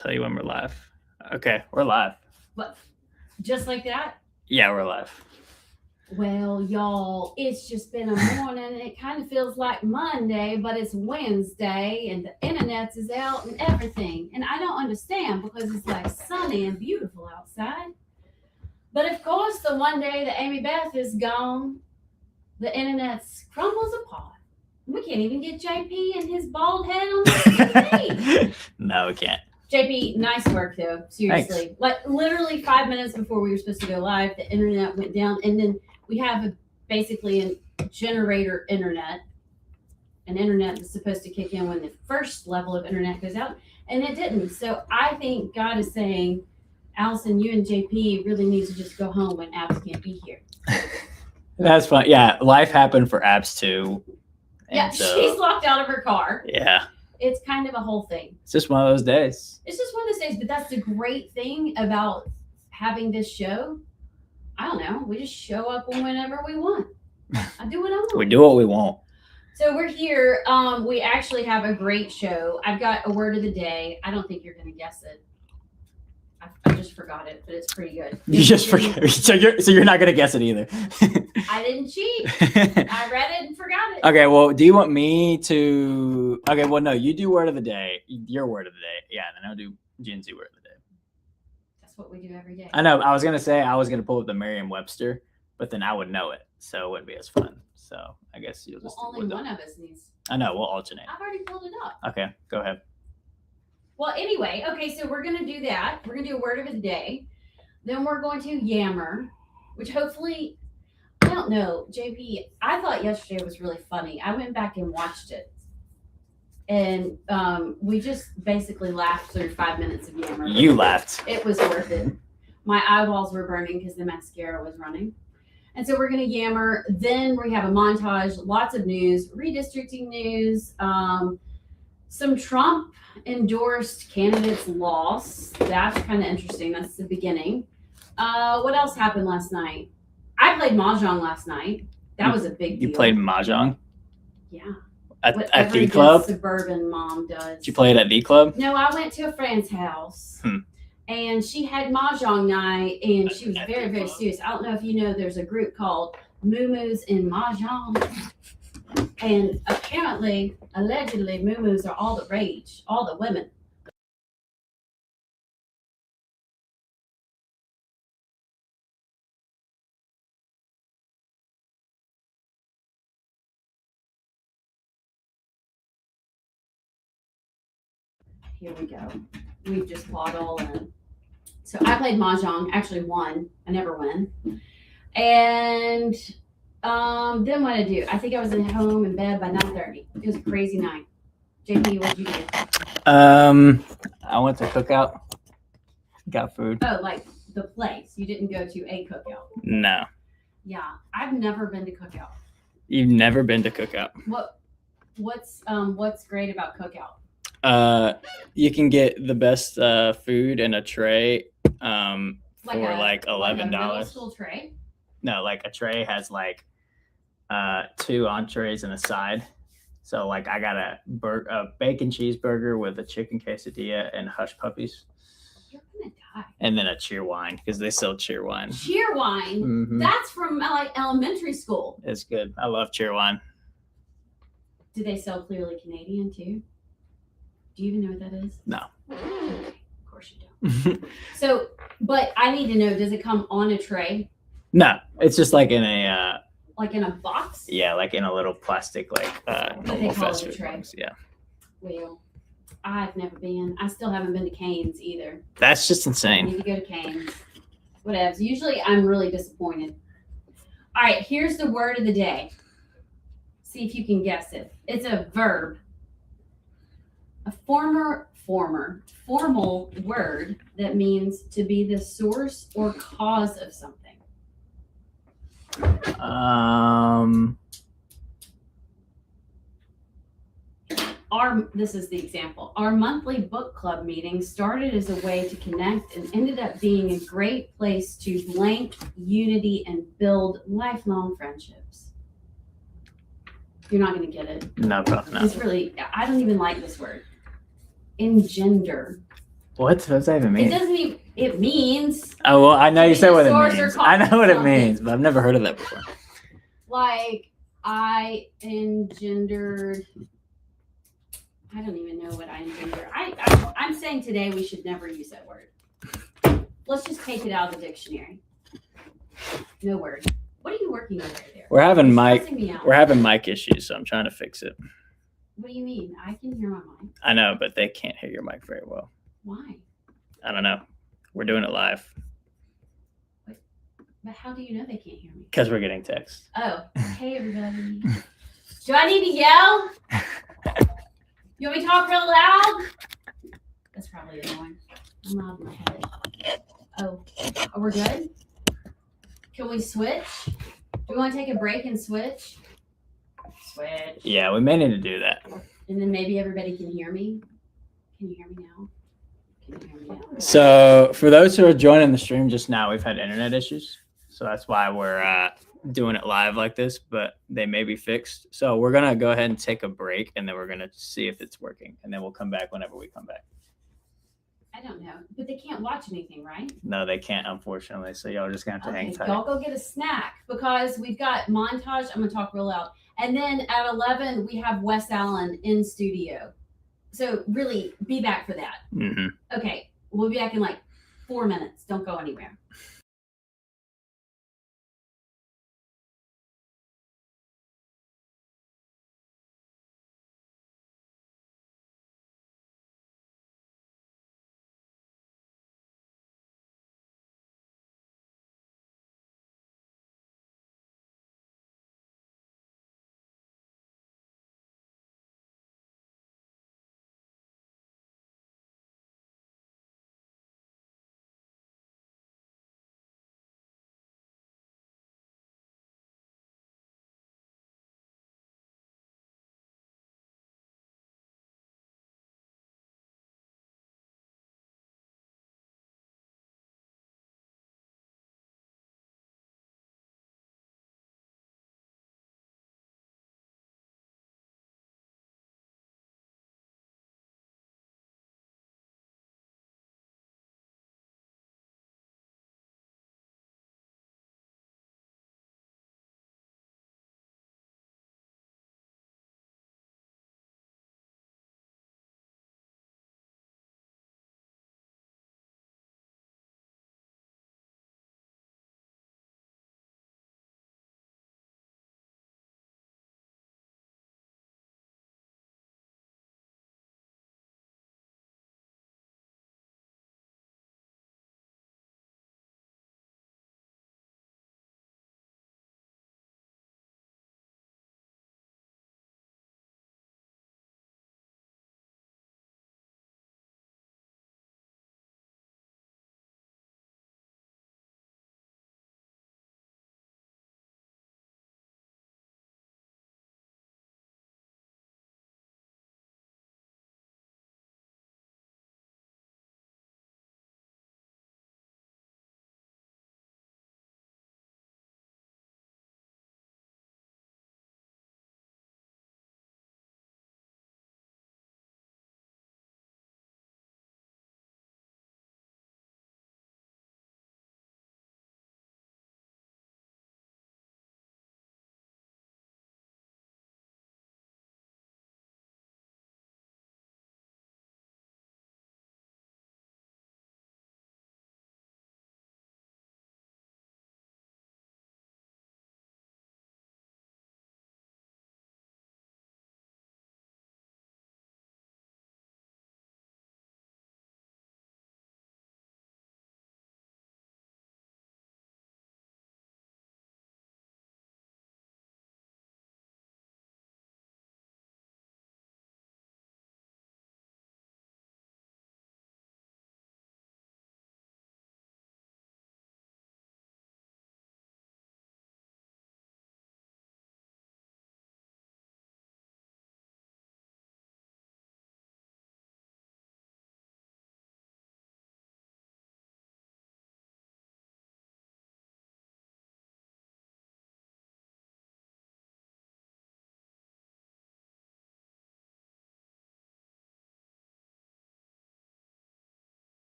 Tell you when we're live. Okay, we're live. What? Just like that? Yeah, we're live. Well, y'all, it's just been a morning and it kind of feels like Monday, but it's Wednesday and the internet is out and everything. And I don't understand because it's like sunny and beautiful outside. But of course, the one day that Amy Beth is gone, the internet crumbles apart. We can't even get JP and his bald head on the TV. No, we can't. JP, nice work though. Seriously. Thanks. Like literally 5 minutes before we were supposed to go live, the internet went down, and then we have basically a generator internet. An internet that's supposed to kick in when the first level of internet goes out, and it didn't. So I think God is saying, Allison, you and JP really need to just go home when Abs can't be here. That's fun. Yeah, life happened for Abs too. Yeah, she's locked out of her car. Yeah. It's kind of a whole thing. It's just one of those days. It's just one of those days, but that's the great thing about having this show. I don't know. We just show up whenever we want. I do what I want. We do what we want. So we're here. We actually have a great show. I've got a word of the day. I don't think you're going to guess it. I just forgot it, but it's pretty good. You just forget. So you're not gonna guess it either. I didn't cheat. I read it and forgot it. Okay. Well, do you want me to? Okay. Well, no. You do word of the day. Your word of the day. Yeah. Then I'll do Gen Z word of the day. That's what we do every day. I know. I was gonna say I was gonna pull up the Merriam-Webster, but then I would know it, so it wouldn't be as fun. So I guess you'll just. Well, only one of us needs. I know. We'll alternate. I've already pulled it up. Okay. Go ahead. Well, anyway, okay, so we're going to do that. We're going to do a word of the day. Then we're going to yammer, which hopefully, I don't know, JP, I thought yesterday was really funny. I went back and watched it. And we just basically laughed through 5 minutes of yammer. You laughed. It was worth it. My eyeballs were burning because the mascara was running. And so we're going to yammer. Then we have a montage, lots of news, redistricting news, some Trump endorsed candidates lost. That's kind of interesting. That's the beginning. What else happened last night? I played Mahjong last night. That was a big deal. You played Mahjong? Yeah. At the club? Suburban mom does. Did you play it at the club? No, I went to a friend's house. And she had Mahjong night, and she was very, very serious. I don't know if you know, there's a group called Moo-Moos in Mahjong. And apparently, allegedly, moo-moos are all the rage, all the women. Here we go. We've just bought all in. So I played Mahjong, actually won. I never win. And then what did I do? I think I was at home in bed by 9:30. It was a crazy night. JP, what did you do? I went to cookout. Got food. Oh, like the place. You didn't go to a cookout. No. Yeah, I've never been to cookout. You've never been to cookout. What's great about cookout? You can get the best food in a tray for like $11. Like a middle school tray? No, like a tray has like 2 entrees and a side. So like I got a bacon cheeseburger with a chicken quesadilla and hush puppies. You're gonna die. And then a cheer wine because they sell cheer wine. Cheer wine? Mm-hmm. That's from like elementary school. It's good. I love cheer wine. Do they sell Clearly Canadian too? Do you even know what that is? No. Okay. Of course you don't. So, but I need to know, does it come on a tray? No, it's just like in a like in a box? Yeah, like in a little plastic normal fast food box. Yeah. Well, I've never been. I still haven't been to Cane's either. That's just I insane. need to go to Cane's. Whatever. Usually I'm really disappointed. All right, here's the word of the day. See if you can guess it. It's a verb. A formal word that means to be the source or cause of something. This is the example. Our monthly book club meeting started as a way to connect and ended up being a great place to blank unity and build lifelong friendships. You're not going to get it. No, probably not. It's really, I don't even like this word. Engender. What does that even It mean? doesn't mean it means Oh well, I know you said what it Dinosaurs are means. called I know what it something. means, but I've never heard of that before. like I engendered. I don't even know what I engendered. I'm saying today we should never use that word. Let's just take it out of the dictionary. No word. What are you working over there? We're having It's mic. stressing me out. We're having mic issues, so I'm trying to fix it. What do you mean? I can hear my mic. I know, but they can't hear your mic very well. Why? I don't know. We're doing it live But how do you know they can't hear me? because we're getting texts. Oh, hey everybody. Do I need to yell? You want me to talk real loud? That's probably annoying. I'm loud in my head. Oh, are we good? Can we switch? Do we want to take a break and switch? Switch. Yeah, we may need to do that. And then maybe everybody can hear me. Can you hear me now? Can you hear me now? So for those who are joining the stream just now, we've had internet issues. So that's why we're doing it live like this, but they may be fixed. So we're going to go ahead and take a break, and then we're going to see if it's working. And then we'll come back whenever we come back. I don't know. But they can't watch anything, right? No, they can't, unfortunately. So y'all just going to have to hang tight. Y'all go get a snack because we've got montage. I'm going to talk real loud. And then at 11, we have Wes Allen in studio. So really be back for that. Mm-hmm. Okay. We'll be back in like 4 minutes. Don't go anywhere.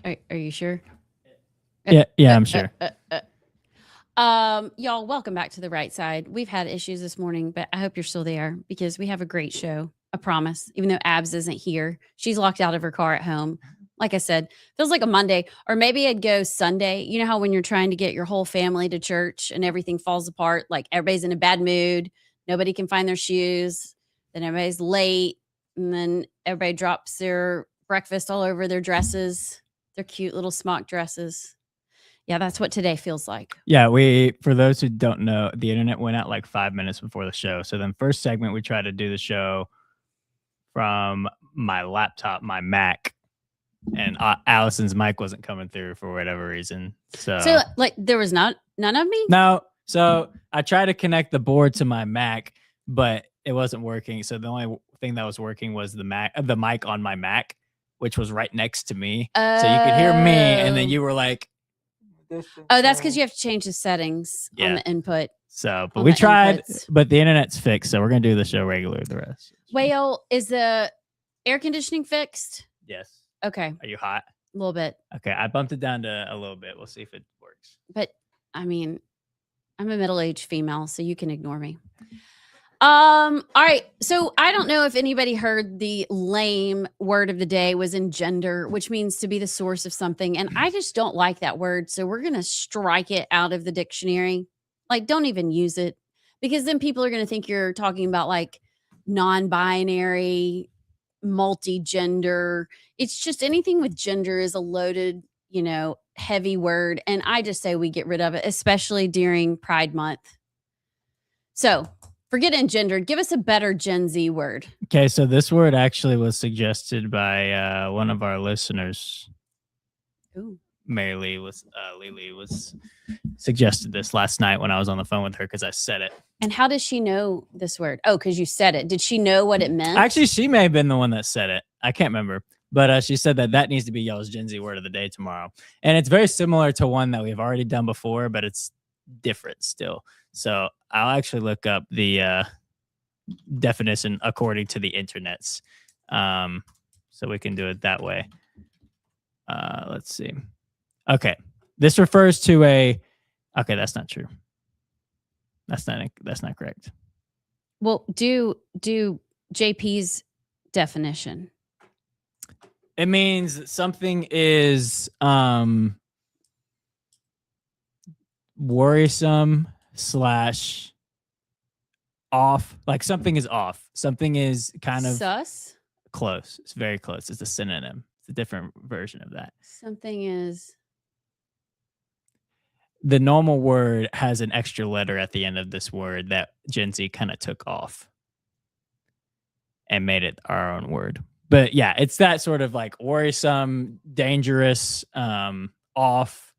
Are you sure? Yeah, I'm sure. Y'all, welcome back to the Right Side. We've had issues this morning, but I hope you're still there because we have a great show. I promise. Even though Abs isn't here, she's locked out of her car at home. Like I said, feels like a Monday, or maybe I'd go Sunday. You know how when you're trying to get your whole family to church and everything falls apart, like everybody's in a bad mood, nobody can find their shoes, then everybody's late, and then everybody drops their breakfast all over their dresses, their cute little smock dresses. Yeah, that's what today feels like. Yeah, for those who don't know, the internet went out like 5 minutes before the show. So then first segment, we tried to do the show from my laptop, my Mac, and Allison's mic wasn't coming through for whatever reason. So like there was none of me? No. So I tried to connect the board to my Mac, but it wasn't working. So the only thing that was working was the mic on my Mac, which was right next to me. So you could hear me, and then you were like, oh, that's because you have to change the settings on the input. So, but we tried, but the internet's fixed. So we're going to do the show regular the rest. Well, is the air conditioning fixed? Yes. Okay. Are you hot? A little bit. Okay. I bumped it down to a little bit. We'll see if it works. But I mean, I'm a middle-aged female, so you can ignore me. All right. So I don't know if anybody heard the lame word of the day was engender, which means to be the source of something. And I just don't like that word. So we're going to strike it out of the dictionary. Like, don't even use it, because then people are going to think you're talking about like non-binary, multi-gender. It's just anything with gender is a loaded, heavy word. And I just say we get rid of it, especially during Pride Month. So forget engendered. Give us a better Gen Z word. Okay, so this word actually was suggested by one of our listeners. Ooh. Mary Lee was suggested this last night when I was on the phone with her because I said it. And how does she know this word? Oh, because you said it. Did she know what it meant? Actually, she may have been the one that said it. I can't remember. But she said that needs to be y'all's Gen Z word of the day tomorrow. And it's very similar to one that we've already done before, but it's different still. So I'll actually look up the definition according to the internets. So we can do it that way. Let's see. Okay. This refers to okay, that's not true. That's not correct. Well, do JP's definition. It means something is worrisome / off. Like something is off. Something is kind of sus. Close. It's very close. It's a synonym. It's a different version of that. Something is. The normal word has an extra letter at the end of this word that Gen Z kind of took off and made it our own word. But yeah, it's that sort of like worrisome, dangerous, off.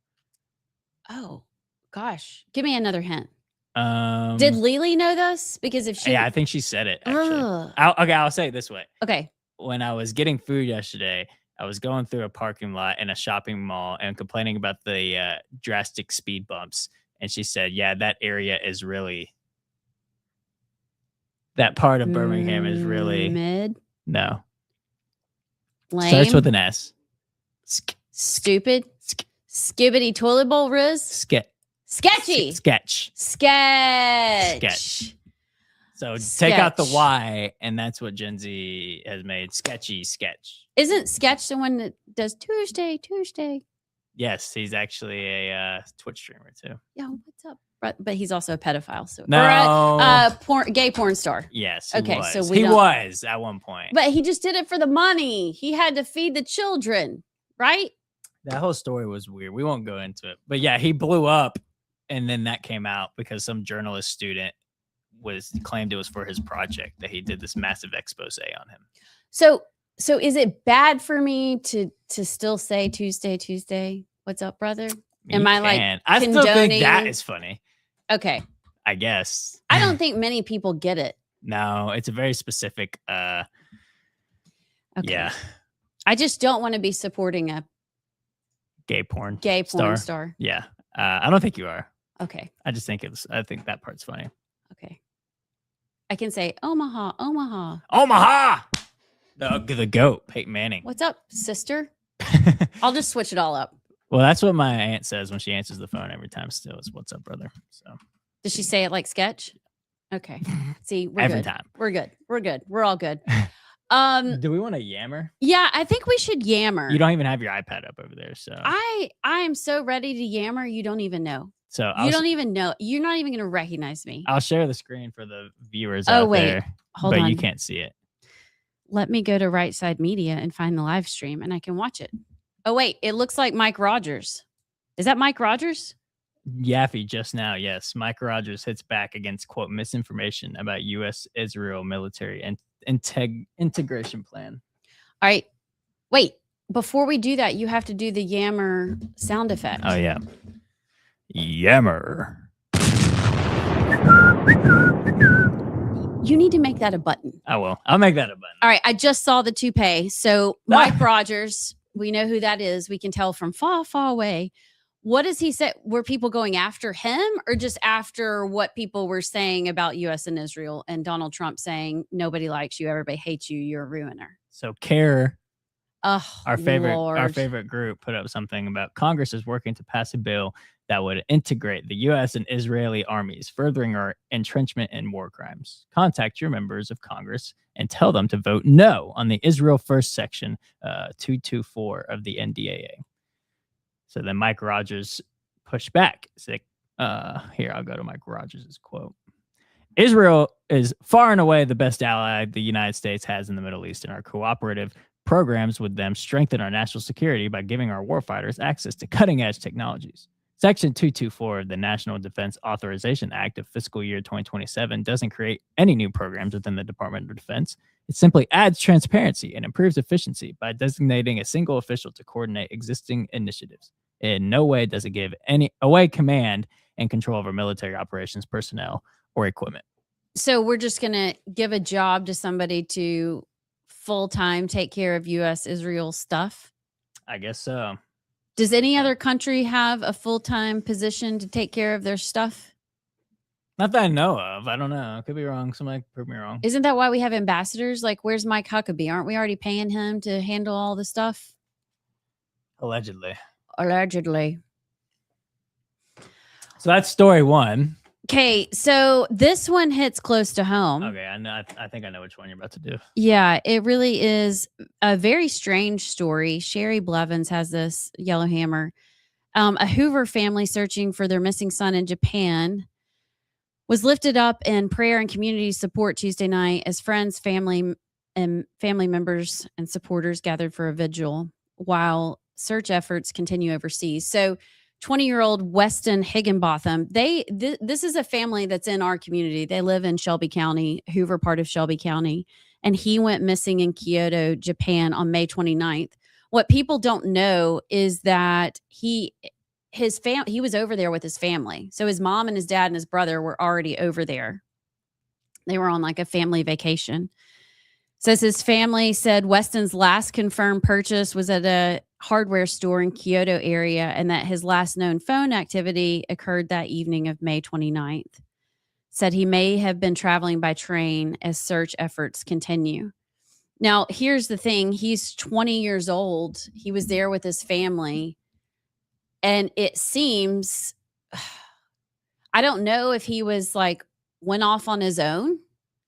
Oh, gosh. Give me another hint. Did Lily know this? Because if she... Yeah, I think she said it, actually. I'll say it this way. Okay. When I was getting food yesterday, I was going through a parking lot in a shopping mall and complaining about the drastic speed bumps. And she said, yeah, that area is really... That part of Birmingham is really... Mid? No. Lame? Starts with an S. Stupid? Skibbity toilet bowl riz? Sketchy. Sketch. So take out the Y, and that's what Gen Z has made. Sketchy sketch. Isn't Sketch the one that does Tuesday? Yes, he's actually a Twitch streamer too. Yeah, what's up? But he's also a pedophile. So no, gay porn star. Yes. Okay, was. so he was at one point, but he just did it for the money. He had to feed the children, right? That whole story was weird. We won't go into it, but yeah, he blew up, and then that came out because some journalist student claimed it was for his project that he did this massive expose on him. So is it bad for me to still say Tuesday? What's up, brother? Am I like I still think that is funny. Okay. I guess. I don't think many people get it. No, it's a very specific okay. Yeah. I just don't want to be supporting a gay porn star. Yeah. I don't think you are. Okay. I think that part's funny. Okay. I can say Omaha. The GOAT, Peyton Manning. What's up, sister? I'll just switch it all up. Well, that's what my aunt says when she answers the phone every time. Still, is "What's up, brother?" So Does she say it like sketch? Okay. See, we're every good. time. We're good. We're good. We're all good. Do we want to yammer? Yeah, I think we should yammer. You don't even have your iPad up over there, so I am so ready to yammer. You don't even know. so You don't even know. You're not even going to recognize me. I'll share the screen for the viewers Oh, out wait. there, Hold but on. you can't see it. Let me go to Rightside Media and find the live stream, and I can watch it. Oh wait, it looks like Mike Rogers. Is that Mike Rogers? Yaffe just now, yes. Mike Rogers hits back against, quote, misinformation about U.S.-Israel military and integration plan. All right. Wait, before we do that, you have to do the yammer sound effect. Oh, yeah. Yammer. You need to make that a button. I will. I'll make that a button. All right. I just saw the toupee. So Mike Rogers, we know who that is. We can tell from far, far away. What does he say? Were people going after him or just after what people were saying about U.S. and Israel and Donald Trump saying nobody likes you, everybody hates you, you're a ruiner? So CARE, Oh, our favorite group, put up something about Congress is working to pass a bill that would integrate the U.S. and Israeli armies, furthering our entrenchment in war crimes. Contact your members of Congress and tell them to vote no on the Israel First Section 224 of the NDAA. So then Mike Rogers pushed back. Here, I'll go to Mike Rogers' quote. Israel is far and away the best ally the United States has in the Middle East, and our cooperative programs with them strengthen our national security by giving our warfighters access to cutting-edge technologies. Section 224 of the National Defense Authorization Act of fiscal year 2027 doesn't create any new programs within the Department of Defense. It simply adds transparency and improves efficiency by designating a single official to coordinate existing initiatives. In no way does it give away command and control over military operations personnel or equipment. So we're just going to give a job to somebody to full-time take care of U.S. Israel stuff? I guess so. Does any other country have a full-time position to take care of their stuff? Not that I know of. I don't know. I could be wrong. Somebody prove me wrong. Isn't that why we have ambassadors? Like, where's Mike Huckabee? Aren't we already paying him to handle all the stuff? Allegedly. Allegedly. So that's story one. Okay, so this one hits close to home. Okay, I know. I think I know which one you're about to do. Yeah, it really is a very strange story. Sherry Blevins has this Yellowhammer. A Hoover family searching for their missing son in Japan was lifted up in prayer and community support Tuesday night as friends, family members, and supporters gathered for a vigil while search efforts continue overseas. So 20-year-old Weston Higginbotham, this is a family that's in our community. They live in Shelby County, Hoover part of Shelby County, and he went missing in Kyoto, Japan on May 29th. What people don't know is that he was over there with his family. So his mom and his dad and his brother were already over there. They were on like a family vacation. Says his family said Weston's last confirmed purchase was at a hardware store in Kyoto area and that his last known phone activity occurred that evening of May 29th. Said he may have been traveling by train as search efforts continue. Now, here's the thing. He's 20 years old. He was there with his family. And it seems, I don't know if he was like, went off on his own.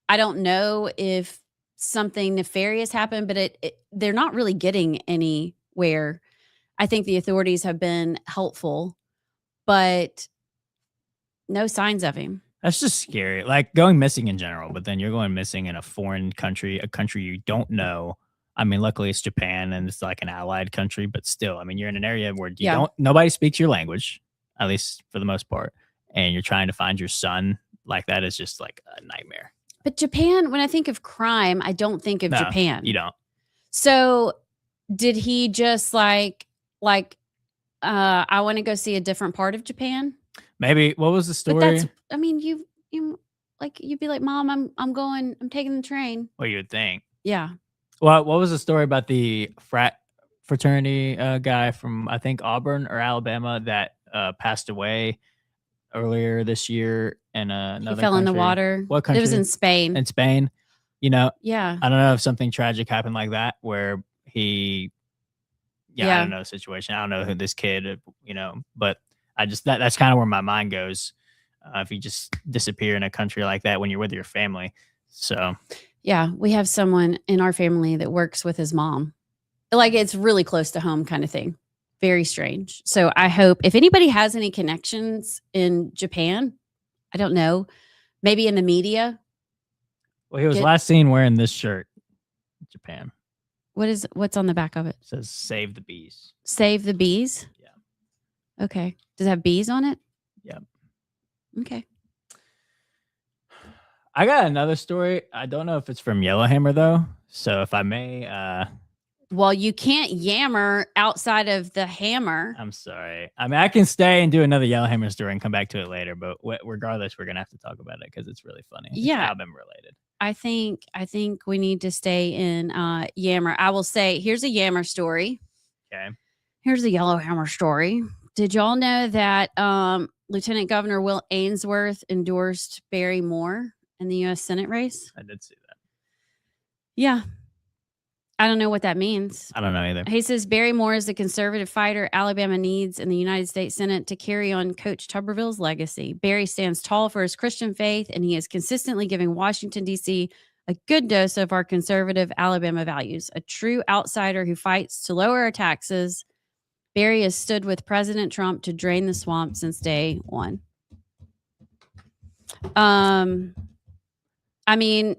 I don't know if something nefarious happened, but they're not really getting anywhere. I think the authorities have been helpful, but no signs of him. That's just scary. Like going missing in general, but then you're going missing in a foreign country, a country you don't know. I mean, luckily it's Japan and it's like an allied country, but still, I mean, you're in an area where nobody speaks your language, at least for the most part. And you're trying to find your son. Like that is just like a nightmare. But Japan, when I think of crime, I don't think of Japan. You don't. So did he just like I want to go see a different part of Japan? Maybe. What was the story? But that's, I mean, you like, you'd be like, Mom, I'm taking the train. Well, you would think. Yeah. Well, what was the story about the fraternity guy from, I think, Auburn or Alabama that passed away earlier this year in another He fell in the water. What country? It was in Spain. In Spain. You know? Yeah. I don't know if something tragic happened like that where he I don't know the situation. I don't know who this kid, but I just that's kind of where my mind goes. If you just disappear in a country like that when you're with your family. So yeah, we have someone in our family that works with his mom. Like it's really close to home kind of thing. Very strange. So I hope if anybody has any connections in Japan, I don't know, maybe in the media. Well, he was last seen wearing this shirt in Japan. What's on the back of it? It says "Save the Bees." Save the bees? Yeah. Okay. Does it have bees on it? Yeah. Okay. I got another story. I don't know if it's from Yellowhammer though. So if I may, well, you can't yammer outside of the hammer. I'm sorry. I mean, I can stay and do another Yellowhammer story and come back to it later. But regardless, we're gonna have to talk about it because it's really funny. Yeah, it's album related. I think we need to stay in Yammer. I will say, here's a Yammer story. Okay. Here's a Yellowhammer story. Did y'all know that Lieutenant Governor Will Ainsworth endorsed Barry Moore in the U.S. Senate race? I did see that. Yeah. I don't know what that means. I don't know either. He says Barry Moore is the conservative fighter Alabama needs in the United States Senate to carry on Coach Tuberville's legacy. Barry stands tall for his Christian faith, and he is consistently giving Washington, D.C. a good dose of our conservative Alabama values. A true outsider who fights to lower our taxes, Barry has stood with President Trump to drain the swamp since day one. I mean,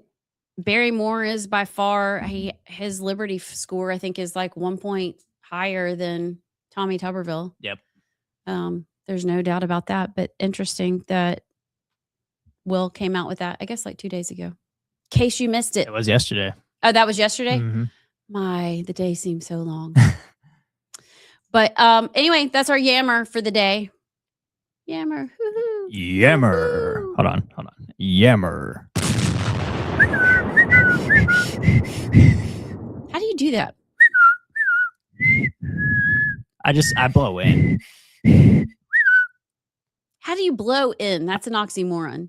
Barry Moore is by far his Liberty score, I think, is like 1 point higher than Tommy Tuberville. Yep. There's no doubt about that. But interesting that Will came out with that, I guess, like 2 days ago. In case you missed it. It was yesterday. Oh, that was yesterday? Mm-hmm. The day seems so long. But anyway, that's our Yammer for the day. Yammer. Woo-hoo. Yammer. Woo-hoo. Hold on. Yammer. How do you do that? I blow in. How do you blow in? That's an oxymoron.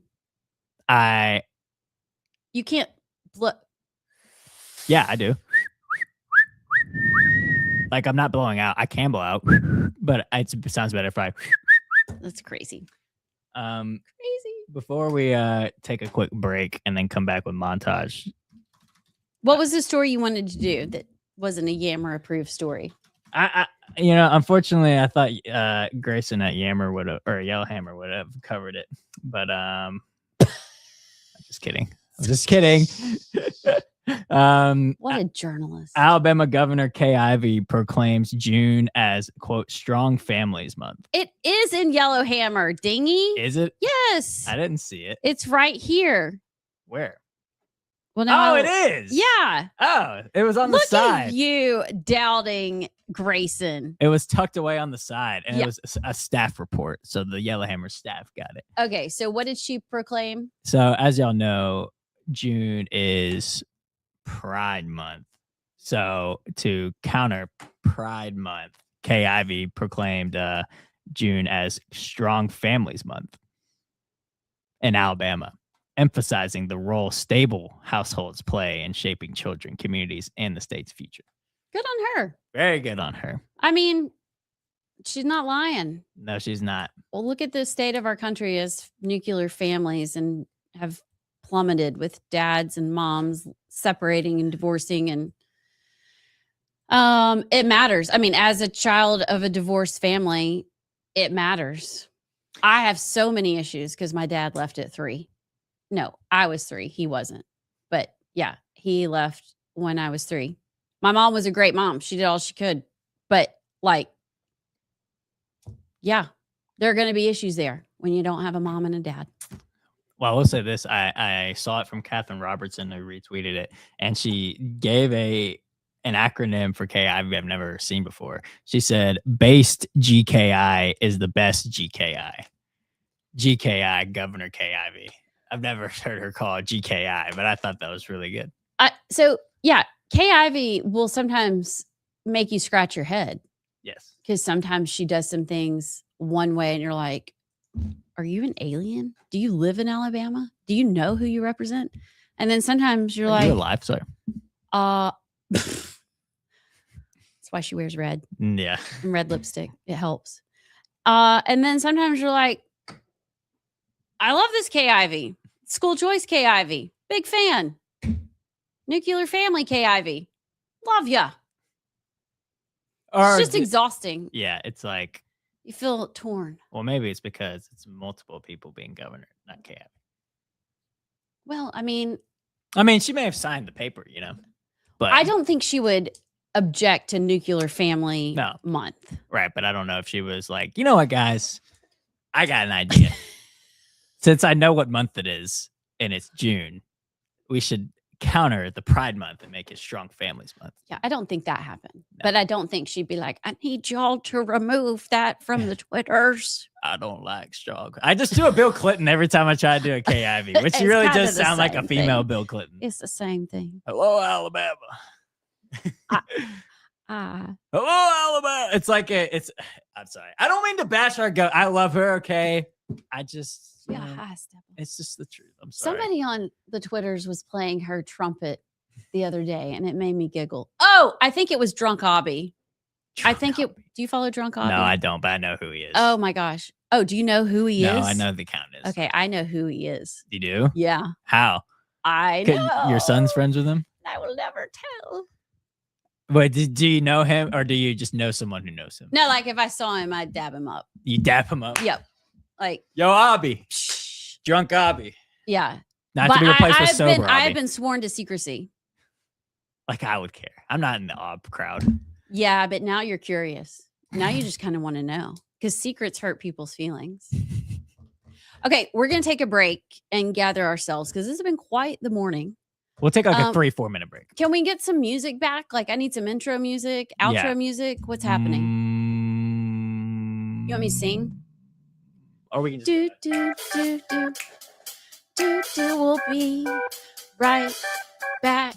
You can't blow. Yeah, I do. Like I'm not blowing out. I can blow out, but it sounds better if I. That's crazy. Crazy. Before we take a quick break and then come back with montage. What was the story you wanted to do that wasn't a Yammer approved story? Unfortunately, I thought Grayson at Yammer would have, or Yellowhammer would have covered it, but I'm just kidding. What a journalist. Alabama Governor Kay Ivey proclaims June as, quote, Strong Families Month. It is in Yellowhammer, dingy. Is it? Yes. I didn't see it. It's right here. Where? Well, no. Oh, it is. Yeah. Oh, it was on the side. Look at you doubting Grayson. It was tucked away on the side, and it was a staff report. So the Yellowhammer staff got it. Okay, so what did she proclaim? So as y'all know, June is Pride Month. So to counter Pride Month, Kay Ivey proclaimed June as Strong Families Month in Alabama, emphasizing the role stable households play in shaping children, communities, and the state's future. Good on her. Very good on her. I mean, she's not lying. No, she's not. Well, look at the state of our country as nuclear families and have plummeted with dads and moms separating and divorcing, and it matters. I mean, as a child of a divorced family, it matters. I have so many issues because my dad left at 3. No, I was 3. He wasn't. But yeah, he left when I was 3. My mom was a great mom. She did all she could. But yeah, there are going to be issues there when you don't have a mom and a dad. Well, I will say this. I saw it from Catherine Robertson, who retweeted it, and she gave an acronym for KI I've never seen before. She said, based GKI is the best GKI. GKI, Governor Kay Ivey. I've never heard her call it GKI, but I thought that was really good. So, yeah, Kay Ivey will sometimes make you scratch your head. Yes. Because sometimes she does some things one way, and you're like, are you an alien? Do you live in Alabama? Do you know who you represent? And then sometimes you're like, you're alive, sorry. That's why she wears red Yeah. and red lipstick. It helps. And then sometimes you're like, I love this Kay Ivey. School choice Kay Ivey. Big fan. Nuclear family Kay Ivey. Love ya. It's just exhausting. Yeah, it's like, You feel torn. well, maybe it's because it's multiple people being governor, not Kay Ivey. Well, I mean, she may have signed the paper, but I don't think she would object to nuclear family month. Right, but I don't know if she was like, you know what, guys, I got an idea. Since I know what month it is, and it's June, we should counter the Pride Month and make it Strong Families Month. Yeah, I don't think that happened. But I don't think she'd be like, I need y'all to remove that from the Twitters. I don't like strong. I just do a Bill Clinton every time I try to do a Kay Ivey, which It's really kinda does the sound like a same female thing. Bill Clinton. It's the same thing. Hello, Alabama. Hello, Alabama. It's like I'm sorry. I don't mean to bash our go. I love her. Okay. I just, it's just the truth. I'm sorry. Somebody on the Twitters was playing her trumpet the other day and it made me giggle. Oh, I think it was Drunk Obby. Do you follow Drunk Obby? No, I don't, but I know who he is. Oh my gosh. Oh, do you know who he is? No, I know the count is. Okay, I know who he is. You do? Yeah. How? I know. Your son's friends with him? I will never tell. Wait, do you know him or do you just know someone who knows him? No, like if I saw him, I'd dab him up. You dap him up? Yep. Like, yo, Obby. Drunk Obby. Yeah. Not to be replaced with sober Obby. I've been sworn to secrecy. Like I would care. I'm not in the Ob crowd. Yeah, but now you're curious. Now you just kind of want to know because secrets hurt people's feelings. Okay, we're going to take a break and gather ourselves because this has been quite the morning. We'll take like a 3-4 minute break. Can we get some music back? Like I need some intro music, outro music. What's happening? You want me to sing? Or we can just we'll be right back.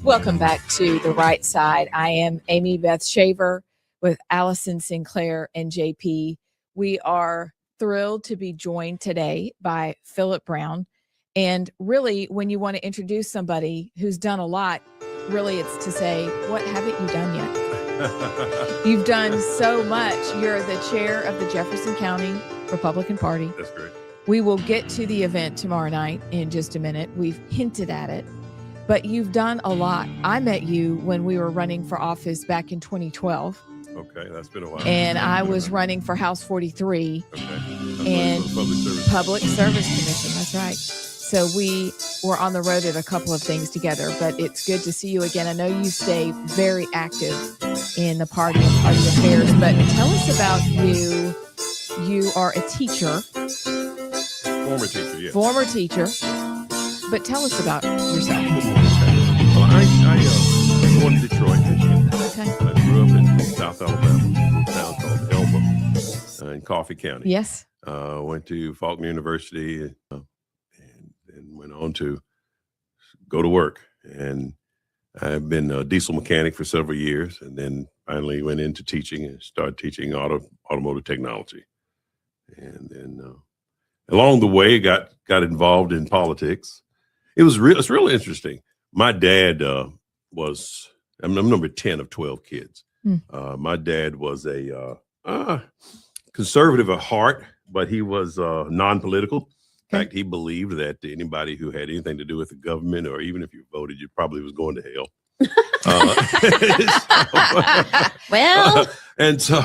Welcome back to The Right Side. I am Amy Beth Shaver with Allison Sinclair and JP. We are thrilled to be joined today by Philip Brown. And really, when you want to introduce somebody who's done a lot, really it's to say, what haven't you done yet? You've done so much. You're the chair of the Jefferson County Republican Party. That's great. We will get to the event tomorrow night in just a minute. We've hinted at it. But you've done a lot. I met you when we were running for office back in 2012. Okay, that's been a while. And I was running for House 43. Okay. And Public Service Commission. That's right. So we were on the road at a couple of things together, but it's good to see you again. I know you stay very active in the party and party affairs, but tell us about you. You are a teacher. Former teacher, yeah. Former teacher. But tell us about yourself. Well, I born in Detroit, Michigan. Okay. I grew up in South Alabama, a town called Elba in Coffee County. Yes. Went to Faulkner University and went on to go to work. And I've been a diesel mechanic for several years, and then finally went into teaching and started teaching automotive technology. And then along the way, got involved in politics. It's really interesting. My dad I'm number 10 of 12 kids. My dad was a conservative at heart, but he was non-political. In fact, he believed that anybody who had anything to do with the government, or even if you voted, you probably was going to hell. Well, and so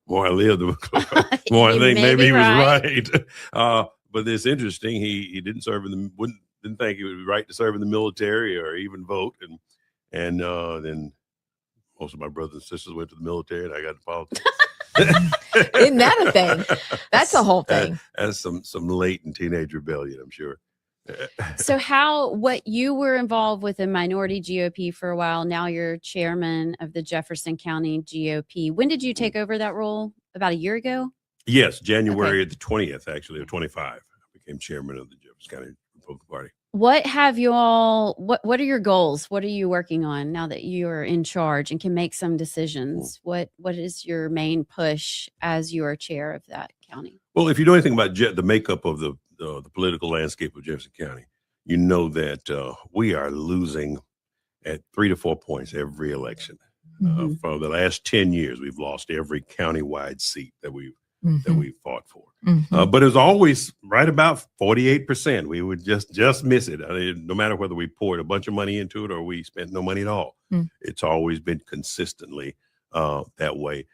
more I lived, the more I think maybe he was right. But it's interesting. He didn't serve didn't think he was right to serve in the military or even vote. And then most of my brothers and sisters went to the military, and I got into politics. Isn't that a thing? That's a whole thing. That's some latent teenage rebellion, I'm sure. So what you were involved with the minority GOP for a while. Now you're chairman of the Jefferson County GOP. When did you take over that role? About a year ago? Yes, January the 20th, actually, of 25. I became chairman of the Jefferson County Republican Party. What have you all, what are your goals? What are you working on now that you're in charge and can make some decisions? What is your main push as you are chair of that County? Well, if you know anything about the makeup of the political landscape of Jefferson County, you know that we are losing at 3 to 4 points every election. For the last 10 years, we've lost every countywide seat that we've fought for. But it was always right about 48%. We would just miss it. I mean, no matter whether we poured a bunch of money into it or we spent no money at all. It's always been consistently that way.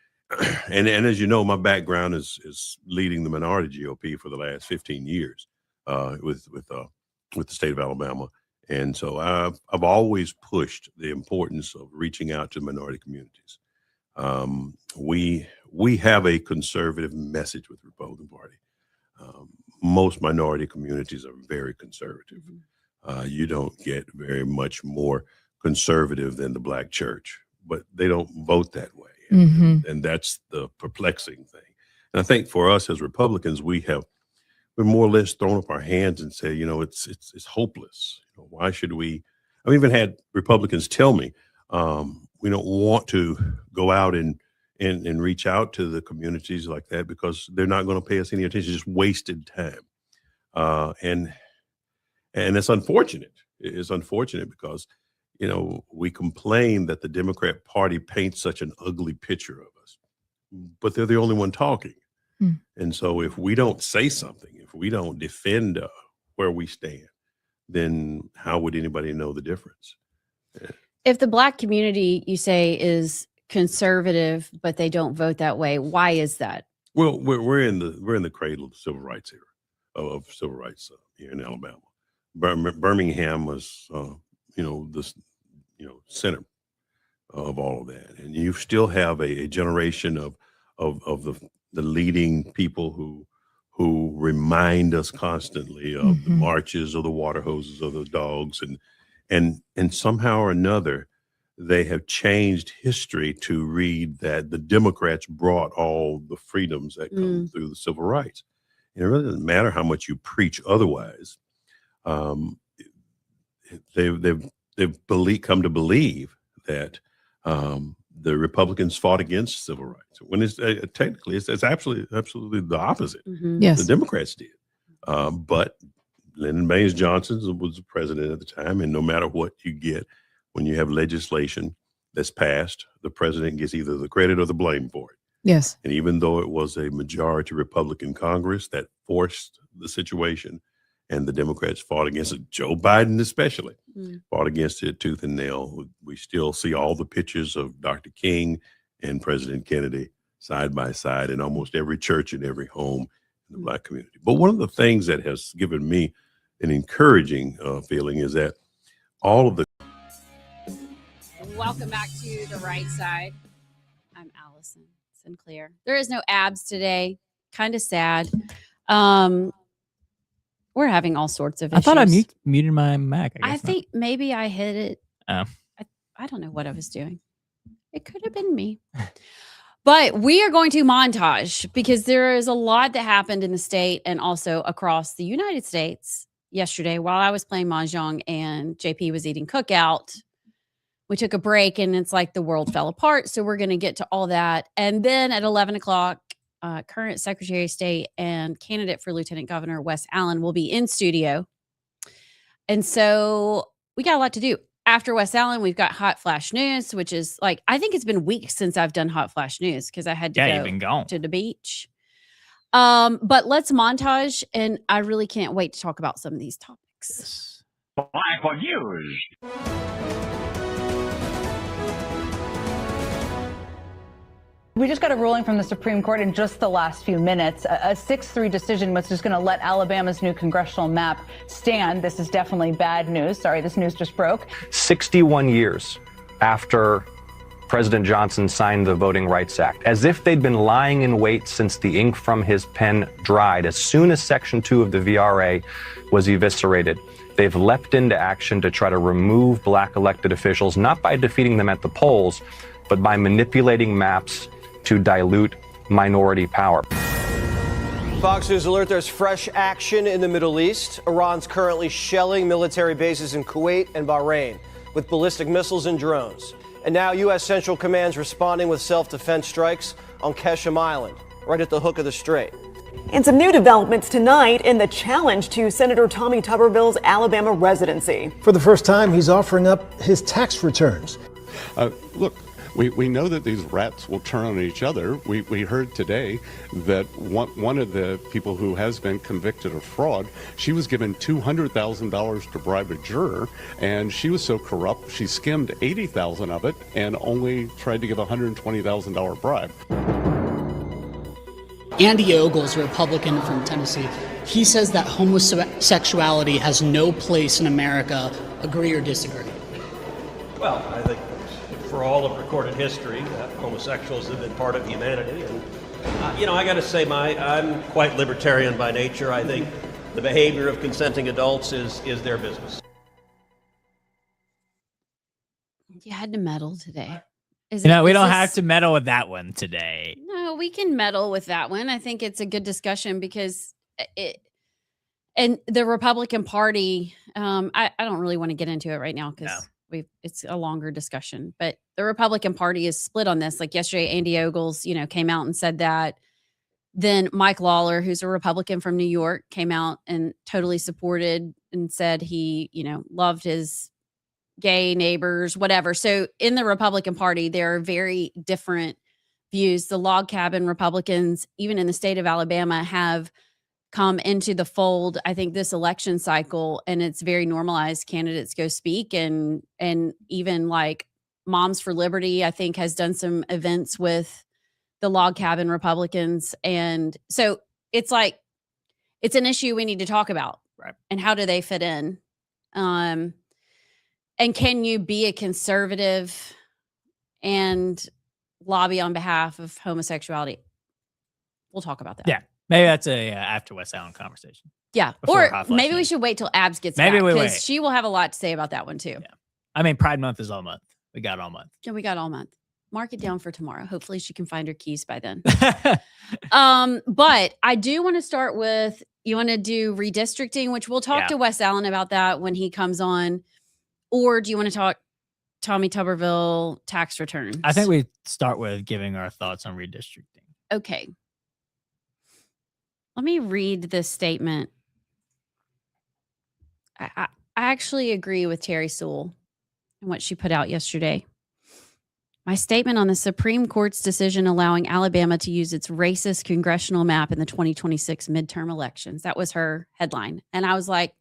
And as you know, my background is leading the minority GOP for the last 15 years with the state of Alabama. And so I've always pushed the importance of reaching out to minority communities. We have a conservative message with the Republican Party. Most minority communities are very conservative. You don't get very much more conservative than the Black church, but they don't vote that way. And that's the perplexing thing. And I think for us as Republicans, we've more or less thrown up our hands and say, it's hopeless. Why should we? I've even had Republicans tell me we don't want to go out and reach out to the communities like that because they're not going to pay us any attention. Just wasted time. And it's unfortunate. It's unfortunate because, we complain that the Democrat Party paints such an ugly picture of us, but they're the only one talking. And so if we don't say something, if we don't defend where we stand, then how would anybody know the difference? If the Black community, you say, is conservative, but they don't vote that way, why is that? Well, we're in the cradle of the civil rights era of civil rights here in Alabama. Birmingham was, the center of all of that, and you still have a generation of the leading people who remind us constantly of the marches, of the water hoses, of the dogs, and somehow or another they have changed history to read that the Democrats brought all the freedoms that come through the civil rights. And it really doesn't matter how much you preach otherwise. They've come to believe that the Republicans fought against civil rights when it's technically it's absolutely the opposite. Yes, the Democrats did. But Lyndon Baines Johnson was the president at the time, and no matter what you get, when you have legislation that's passed, the president gets either the credit or the blame for it. yes. And even though it was a majority Republican Congress that forced the situation, and the Democrats fought against it, Joe Biden especially, fought against it tooth and nail, we still see all the pictures of Dr. King and President Kennedy side by side in almost every church and every home in the Black community. But one of the things that has given me an encouraging feeling is that all of the Welcome back to the Right Side. I'm Allison Sinclair. There is no abs today. Kind of sad. We're having all sorts of issues. I thought I muted my Mac. I think maybe I hit it. Oh. I don't know what I was doing. It could have been me. But we are going to montage because there is a lot that happened in the state and also across the United States yesterday while I was playing Mahjong and JP was eating cookout. We took a break and it's like the world fell apart. So we're going to get to all that. And then at 11 o'clock, current Secretary of State and candidate for Lieutenant Governor Wes Allen will be in studio. And so we got a lot to do. After Wes Allen, we've got Hot Flash News, which is like, I think it's been weeks since I've done Hot Flash News because I had to you've been gone to the beach. But let's montage, and I really can't wait to talk about some of these topics. Black News. We just got a ruling from the Supreme Court in just the last few minutes. A 6-3 decision was just going to let Alabama's new congressional map stand. This is definitely bad news. Sorry, this news just broke. 61 years after President Johnson signed the Voting Rights Act, as if they'd been lying in wait since the ink from his pen dried. As soon as Section 2 of the VRA was eviscerated, they've leapt into action to try to remove Black elected officials, not by defeating them at the polls, but by manipulating maps to dilute minority power. Fox News alert, there's fresh action in the Middle East. Iran's currently shelling military bases in Kuwait and Bahrain with ballistic missiles and drones. And now U.S. Central Command's responding with self-defense strikes on Keshem Island, right at the hook of the strait. And some new developments tonight in the challenge to Senator Tommy Tuberville's Alabama residency. For the first time, he's offering up his tax returns. Look, we know that these rats will turn on each other. We heard today that one of the people who has been convicted of fraud, she was given $200,000 to bribe a juror, and she was so corrupt, she skimmed $80,000 of it and only tried to give a $120,000 bribe. Andy Ogles, a Republican from Tennessee, he says that homosexuality has no place in America. Agree or disagree? Well, I think for all of recorded history, homosexuals have been part of humanity. And, I got to say, I'm quite libertarian by nature. I think the behavior of consenting adults is their business. You had to meddle today. We don't have to meddle with that one today. No, we can meddle with that one. I think it's a good discussion because and the Republican Party, I don't really want to get into it right now because it's a longer discussion, but the Republican Party is split on this. Like yesterday, Andy Ogles, came out and said that. Then Mike Lawler, who's a Republican from New York, came out and totally supported and said he, loved his gay neighbors, whatever. So in the Republican Party, there are very different views. The log cabin Republicans, even in the state of Alabama, have come into the fold, I think, this election cycle, and it's very normalized. Candidates go speak, and even like Moms for Liberty, I think, has done some events with the log cabin Republicans. And so it's like, it's an issue we need to talk about. Right. And how do they fit in? And can you be a conservative and lobby on behalf of homosexuality? We'll talk about that. Yeah. Maybe that's a after West Island conversation. Yeah. Before Or Hot maybe Flush we Night. should wait till Abs gets Maybe back we because wait. she will have a lot to say about that one too. Yeah. I mean, Pride Month is all month. We got all month. Yeah, we got all month. Mark it down for tomorrow. Hopefully she can find her keys by then. But I do want to start with, you want to do redistricting, which we'll talk to Wes Allen about that when he comes on. Or do you want to talk Tommy Tuberville tax returns? I think we start with giving our thoughts on redistricting. Okay. Let me read this statement. I actually agree with Terry Sewell and what she put out yesterday. My statement on the Supreme Court's decision allowing Alabama to use its racist congressional map in the 2026 midterm elections. That was her headline. And I was like,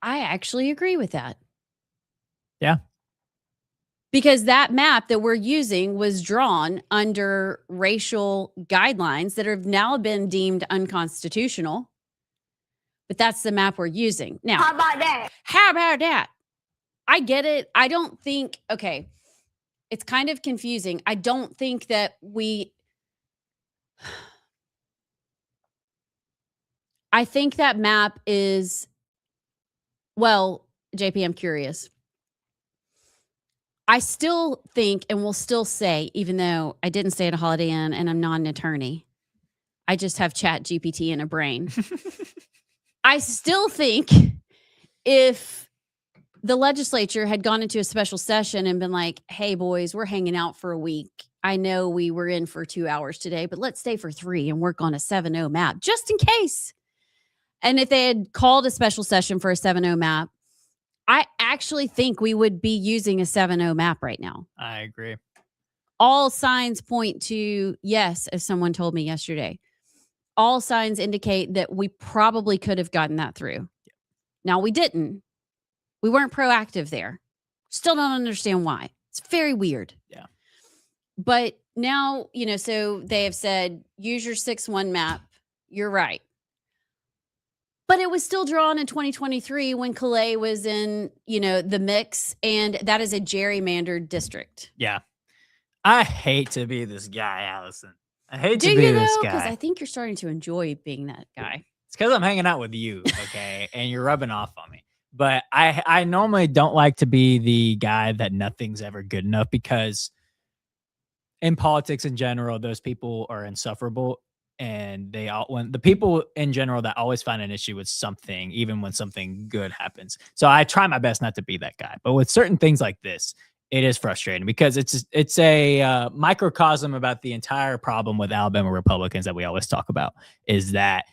I actually agree with that. Yeah. Because that map that we're using was drawn under racial guidelines that have now been deemed unconstitutional. But that's the map we're using. Now, How about that? How about that? I get it. I don't think, okay, it's kind of confusing. I don't think that I think that map is, well, JP, I'm curious. I still think and will still say, even though I didn't stay at a Holiday Inn and I'm not an attorney, I just have Chat GPT in a brain. I still think if the legislature had gone into a special session and been like, hey, boys, we're hanging out for a week. I know we were in for 2 hours today, but let's stay for 3 and work on a 7-0 map just in case. And if they had called a special session for a 7-0 map, I actually think we would be using a 7-0 map right now. I agree. All signs point to yes, as someone told me yesterday. All signs indicate that we probably could have gotten that through. Now, we didn't. We weren't proactive there. Still don't understand why. It's very weird. Yeah. But now, so they have said, use your 6-1 map. You're right. But it was still drawn in 2023 when Calais was in, the mix, and that is a gerrymandered district. Yeah. I hate to be this guy, Allison. I hate Do to be you this though? Because guy. I think you're starting to enjoy being that guy. It's because I'm hanging out with you, okay? And you're rubbing off on me. But I normally don't like to be the guy that nothing's ever good enough, because in politics in general, those people are insufferable. And when the people in general that always find an issue with something, even when something good happens. So I try my best not to be that guy. But with certain things like this, it is frustrating because it's a microcosm about the entire problem with Alabama Republicans that we always talk about, is that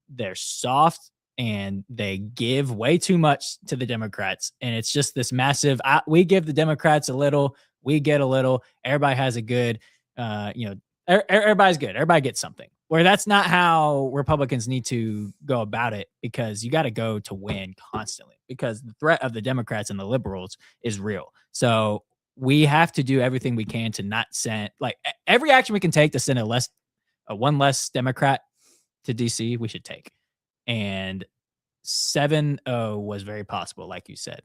they're soft and they give way too much to the Democrats. And it's just this massive, we give the Democrats a little, we get a little, everybody has a good, everybody's good. Everybody gets something, where that's not how Republicans need to go about it, because you got to go to win constantly, because the threat of the Democrats and the liberals is real. So we have to do everything we can to not send, like, every action we can take to send one less Democrat to DC, we should take. And 7-0 was very possible, like you said.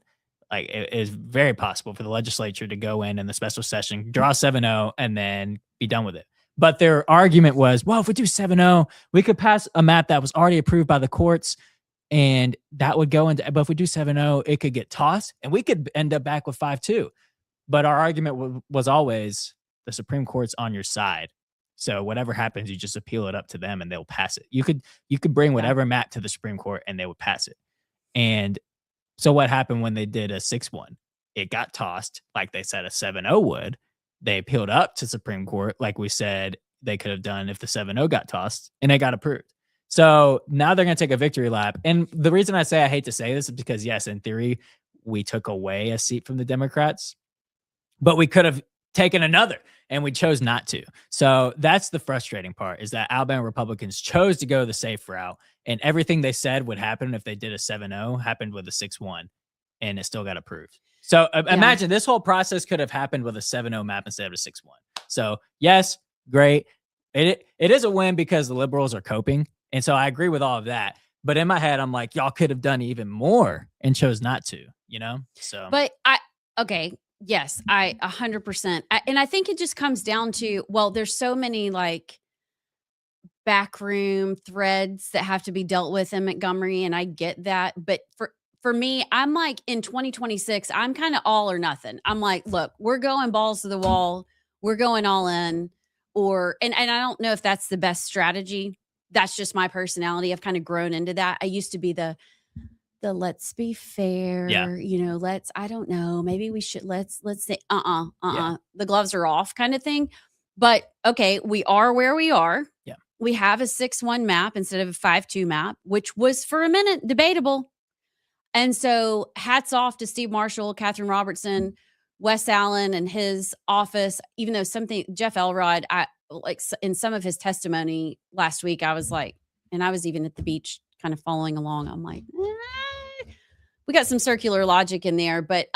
Like, it is very possible for the legislature to go in the special session, draw 7-0, and then be done with it. But their argument was, well, if we do 7-0, we could pass a map that was already approved by the courts, and that would go into, but if we do 7-0, it could get tossed, and we could end up back with 5-2. But our argument was always, the Supreme Court's on your side. So whatever happens, you just appeal it up to them and they'll pass it. You could bring whatever map to the Supreme Court and they would pass it. And so what happened when they did a 6-1? It got tossed like they said a 7-0 would. They appealed up to Supreme Court like we said they could have done if the 7-0 got tossed, and it got approved. So now they're going to take a victory lap. And the reason I say I hate to say this is because, yes, in theory, we took away a seat from the Democrats, but we could have taken another, and we chose not to. So that's the frustrating part, is that Alabama Republicans chose to go the safe route, and everything they said would happen if they did a 7-0 happened with a 6-1, and it still got approved. So imagine this whole process could have happened with a 7-0 map instead of a 6-1. So yes, great. It is a win because the liberals are coping. And so I agree with all of that. But in my head, I'm like, y'all could have done even more and chose not to, So, but yes, I 100%. And I think it just comes down to, well, there's so many like backroom threads that have to be dealt with in Montgomery. And I get that. But for me, I'm like, in 2026, I'm kind of all or nothing. I'm like, look, we're going balls to the wall. We're going all in, and I don't know if that's the best strategy. That's just my personality. I've kind of grown into that. I used to be the let's be fair, I don't know, maybe we should, let's say, the gloves are off kind of thing. But okay, we are where we are. Yeah. We have a 6-1 map instead of a 5-2 map, which was for a minute debatable. And so hats off to Steve Marshall, Catherine Robertson, Wes Allen and his office, even though Jeff Elrod, like in some of his testimony last week, I was like, and I was even at the beach kind of following along. I'm like, we got some circular logic in there, but,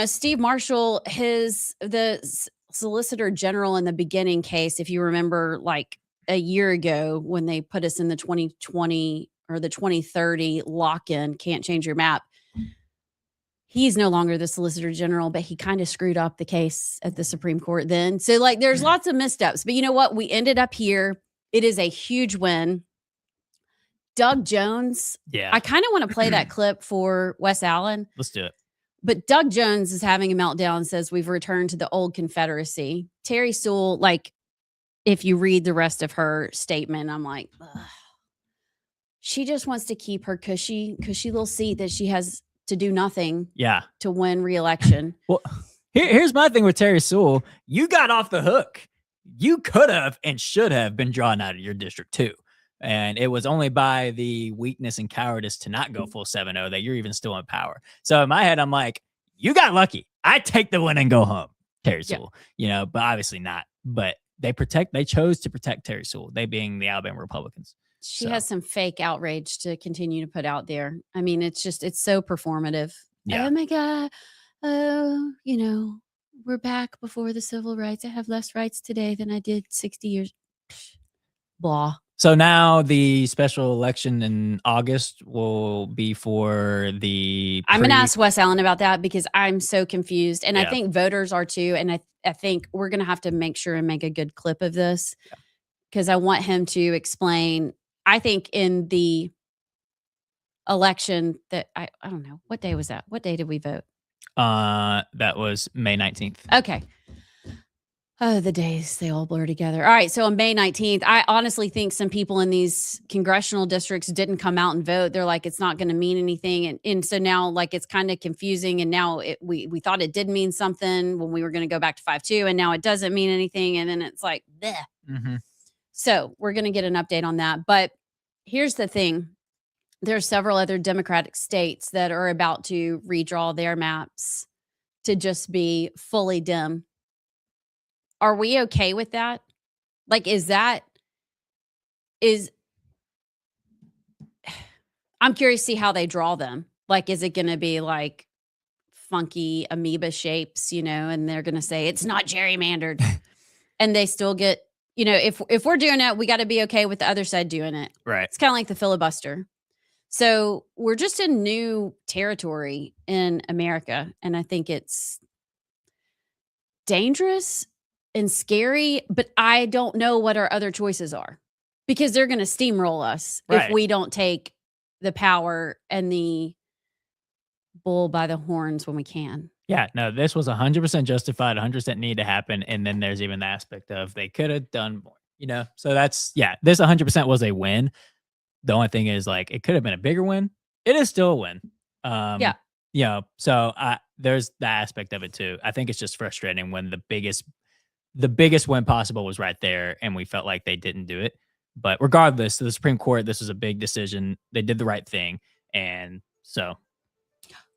Steve Marshall, the Solicitor General in the beginning case, if you remember, like a year ago when they put us in the 2020 or the 2030 lock-in, can't change your map. He's no longer the Solicitor General, but he kind of screwed up the case at the Supreme Court then. So like there's lots of missteps, but you know what? We ended up here. It is a huge win. Doug Jones. Yeah. I kind of want to play that clip for Wes Allen. Let's do it. But Doug Jones is having a meltdown and says we've returned to the old Confederacy. Terry Sewell, like, if you read the rest of her statement, I'm like, ugh. She just wants to keep her cushy little seat that she has to do nothing to win re-election. Well, here's my thing with Terry Sewell. You got off the hook. You could have and should have been drawn out of your district too. And it was only by the weakness and cowardice to not go full 7-0 that you're even still in power. So in my head, I'm like, you got lucky. I take the win and go home, Terry Sewell. But obviously not. But they chose to protect Terry Sewell, they being the Alabama Republicans. She has some fake outrage to continue to put out there. I mean, it's so performative. Yeah. Oh my God. Oh, we're back before the civil rights. I have less rights today than I did 60 years. Blah. So now the special election in August will be for I'm going to ask Wes Allen about that because I'm so confused. And I think voters are too. And I think we're going to have to make sure and make a good clip of this because I want him to explain. I think in the election that I don't know, what day was that? What day did we vote? That was May 19th. Okay. Oh, the days, they all blur together. All right. So on May 19th, I honestly think some people in these congressional districts didn't come out and vote. They're like, it's not going to mean anything. And so now like it's kind of confusing. And now we thought it did mean something when we were going to go back to 5-2, and now it doesn't mean anything. And then it's like, bleh. Mm-hmm. So we're going to get an update on that. But here's the thing. There are several other Democratic states that are about to redraw their maps to just be fully dim. Are we okay with that? Like, I'm curious to see how they draw them. Like, is it going to be like funky amoeba shapes, and they're going to say it's not gerrymandered and they still get, if we're doing it, we got to be okay with the other side doing it. Right. It's kind of like the filibuster. So we're just in new territory in America. And I think it's dangerous and scary, but I don't know what our other choices are, because they're going to steamroll us if we don't take the power and the bull by the horns when we can. Yeah, no, this was 100% justified, 100% need to happen. And then there's even the aspect of they could have done more, so this 100% was a win. The only thing is, like, it could have been a bigger win. It is still a win. So there's that aspect of it too. I think it's just frustrating when the biggest win possible was right there, and we felt like they didn't do it. But regardless, to the Supreme Court, this was a big decision. They did the right thing, and so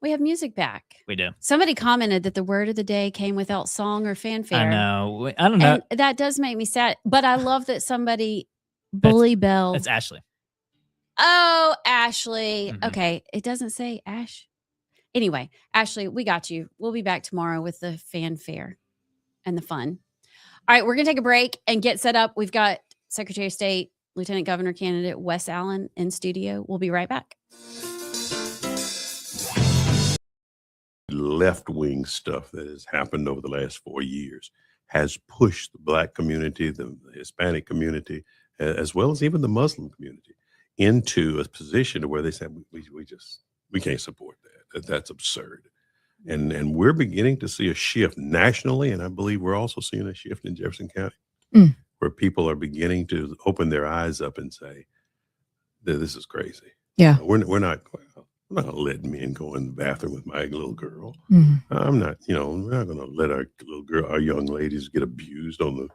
we have music back. We do. Somebody commented that the word of the day came without song or fanfare. I know. I don't know. And that does make me sad. But I love that somebody Bully Bell. That's Ashley. Oh, Ashley. Mm-hmm. Okay. It doesn't say Ash. Anyway, Ashley, we got you. We'll be back tomorrow with the fanfare and the fun. All right. We're going to take a break and get set up. We've got Secretary of State, Lieutenant Governor candidate Wes Allen in studio. We'll be right back. Left-wing stuff that has happened over the last 4 years has pushed the Black community, the Hispanic community, as well as even the Muslim community, into a position where they said we can't support that. That's absurd. And we're beginning to see a shift nationally, and I believe we're also seeing a shift in Jefferson County, where people are beginning to open their eyes up and say, "This is crazy." Yeah, we're not going to let men go in the bathroom with my little girl. I'm not, we're not going to let our little girl, our young ladies, get abused on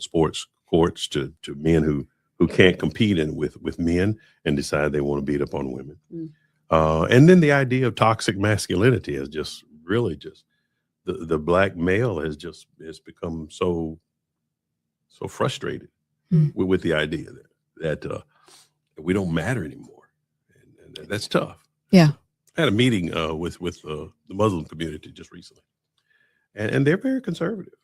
sports courts to men who can't compete with men and decide they want to beat up on women. And then the idea of toxic masculinity has just really the Black male has become so frustrated with the idea that we don't matter anymore. And that's tough. Yeah. I had a meeting with the Muslim community just recently, and they're very conservative,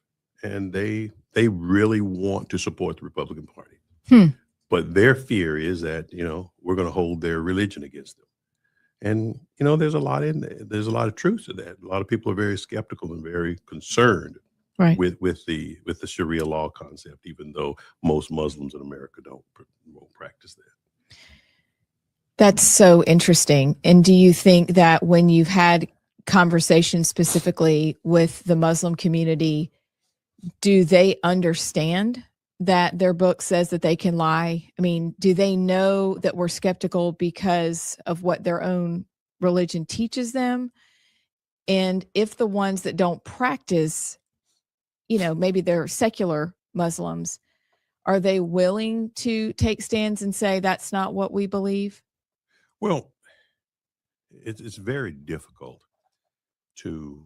and they really want to support the Republican Party. But their fear is that, we're going to hold their religion against them. And, there's a lot in there. There's a lot of truth to that. A lot of people are very skeptical and very concerned with the Sharia law concept, even though most Muslims in America won't practice that. That's so interesting. And do you think that when you've had conversations specifically with the Muslim community, do they understand that their book says that they can lie? I mean, do they know that we're skeptical because of what their own religion teaches them? And if the ones that don't practice, maybe they're secular Muslims, are they willing to take stands and say, that's not what we believe? Well, it's very difficult to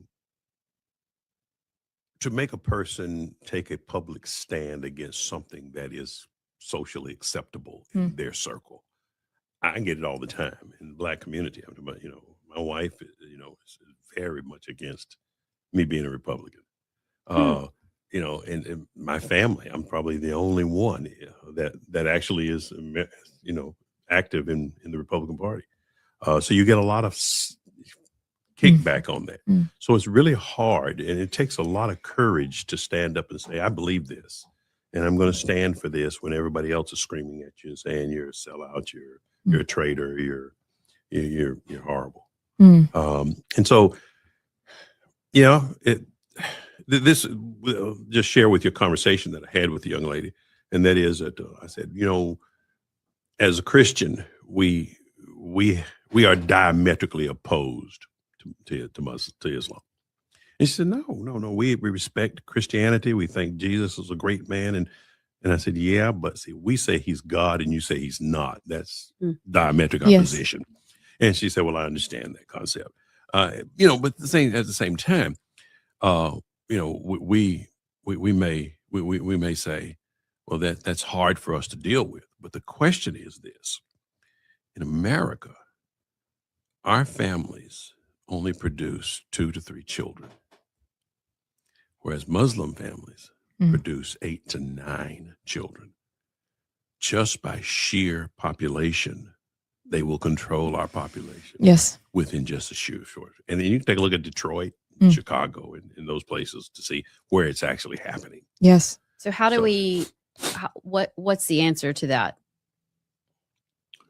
make a person take a public stand against something that is socially acceptable in their circle. I get it all the time in the Black community. I'm talking about, my wife, is very much against me being a Republican. And my family, I'm probably the only one that actually is, active in the Republican Party. So you get a lot of kickback on that. So it's really hard, and it takes a lot of courage to stand up and say, I believe this, and I'm going to stand for this when everybody else is screaming at you and saying you're a sellout, you're a traitor, you're horrible. And so, this just share with your conversation that I had with the young lady, and that is that I said, as a Christian, we are diametrically opposed to Islam. And she said, no, we respect Christianity. We think Jesus is a great man, and I said, yeah, but see, we say he's God, and you say he's not. That's diametric opposition. And she said, well, I understand that concept, but at the same time. We may say, well, that's hard for us to deal with. But the question is this: in America, our families only produce 2 to 3 children, whereas Muslim families produce 8 to 9 children. Just by sheer population, they will control our population. Yes. Within just a short. And then you can take a look at Detroit, Chicago, and those places to see where it's actually happening. Yes. So how do what's the answer to that?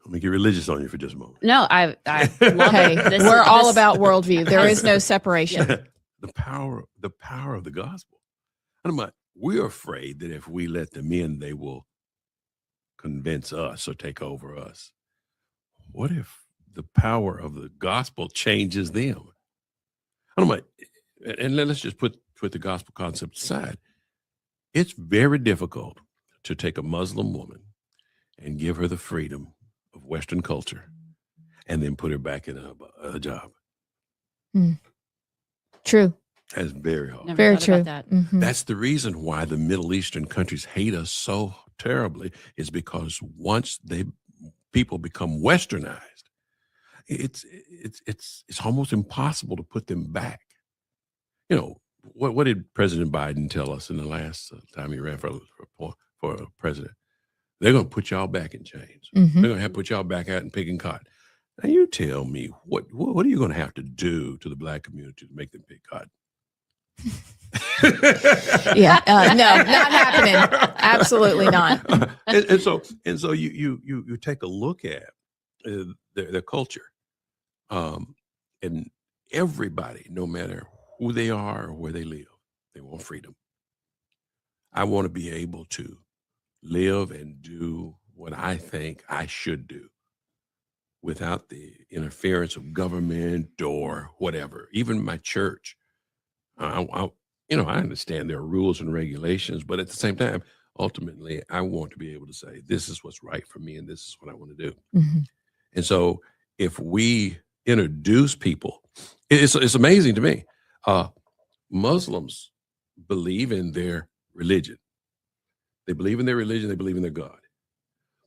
Let me get religious on you for just a moment. No, I love it. We're all about worldview. There is no separation. The power of the gospel. We're afraid that if we let them in, they will convince us or take over us. What if the power of the gospel changes them? And let's just put the gospel concept aside. It's very difficult to take a Muslim woman and give her the freedom of Western culture and then put her back in a job. True. That's very hard. Never Very thought true. about that. That's the reason why the Middle Eastern countries hate us so terribly, is because once people become westernized, it's almost impossible to put them back. What did President Biden tell us in the last time he ran for president? They're going to put y'all back in chains. They're going to have to put y'all back out and picking cotton. Now you tell me, what are you going to have to do to the Black community to make them pick cotton? No, not happening. Absolutely not. and so you take a look at their culture, and everybody, no matter who they are or where they live, they want freedom. I want to be able to live and do what I think I should do without the interference of government or whatever. Even my church, I understand there are rules and regulations, but at the same time, ultimately, I want to be able to say, this is what's right for me and this is what I want to do. And so if we introduce people, it's amazing to me. Muslims believe in their religion. They believe in their religion. They believe in their God.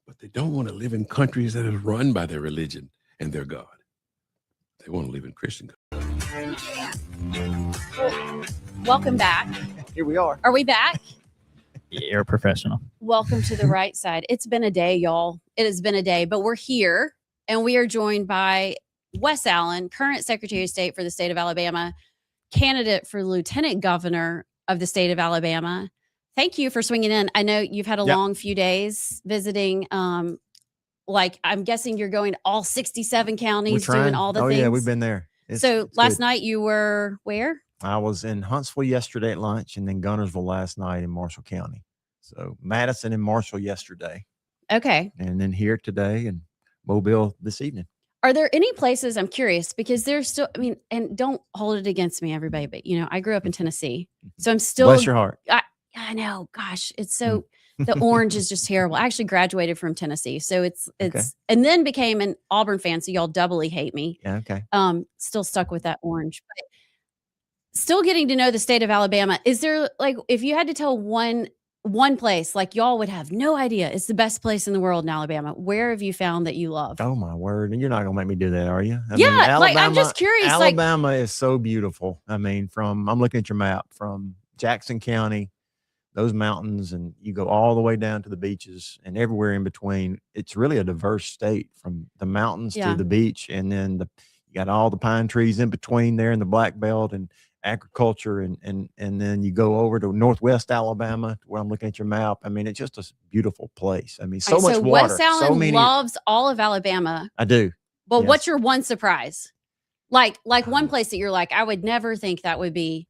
But they don't want to live in countries that are run by their religion and their God. They want to live in Christian countries. Welcome back. Here we are. Are we back? You're a professional. Welcome to the Right Side. It's been a day, y'all. It has been a day, but we're here and we are joined by Wes Allen, current Secretary of State for the state of Alabama, candidate for Lieutenant Governor of the state of Alabama. Thank you for swinging in. I know you've had a long few days visiting. I'm guessing you're going to all 67 counties, doing all the things. Oh yeah, we've been there. It's last good. night you were where? I was in Huntsville yesterday at lunch, and then Gunnersville last night in Marshall County. So Madison and Marshall yesterday. Okay. And then here today and Mobile this evening. Are there any places, I'm curious, because there's still, and don't hold it against me, everybody, but I grew up in Tennessee. So I'm still. Bless your heart. I know. Gosh, it's so, the orange is just terrible. I actually graduated from Tennessee. So it's, Okay. and then became an Auburn fan. So y'all doubly hate me. Yeah, okay. Still stuck with that orange, but still getting to know the state of Alabama. Is there, if you had to tell one place, y'all would have no idea, it's the best place in the world in Alabama, where have you found that you love? Oh my word. And you're not gonna make me do that, are you? I'm just curious. Alabama is so beautiful. I'm looking at your map from Jackson County, those mountains, and you go all the way down to the beaches and everywhere in between. It's really a diverse state, from the mountains to the beach. And then you got all the pine trees in between there in the Black Belt and agriculture. And then you go over to Northwest Alabama, where I'm looking at your map. It's just a beautiful place. So much water. Wes Allen loves all of Alabama. I do. But what's your one surprise? Like one place that you're like, I would never think that would be.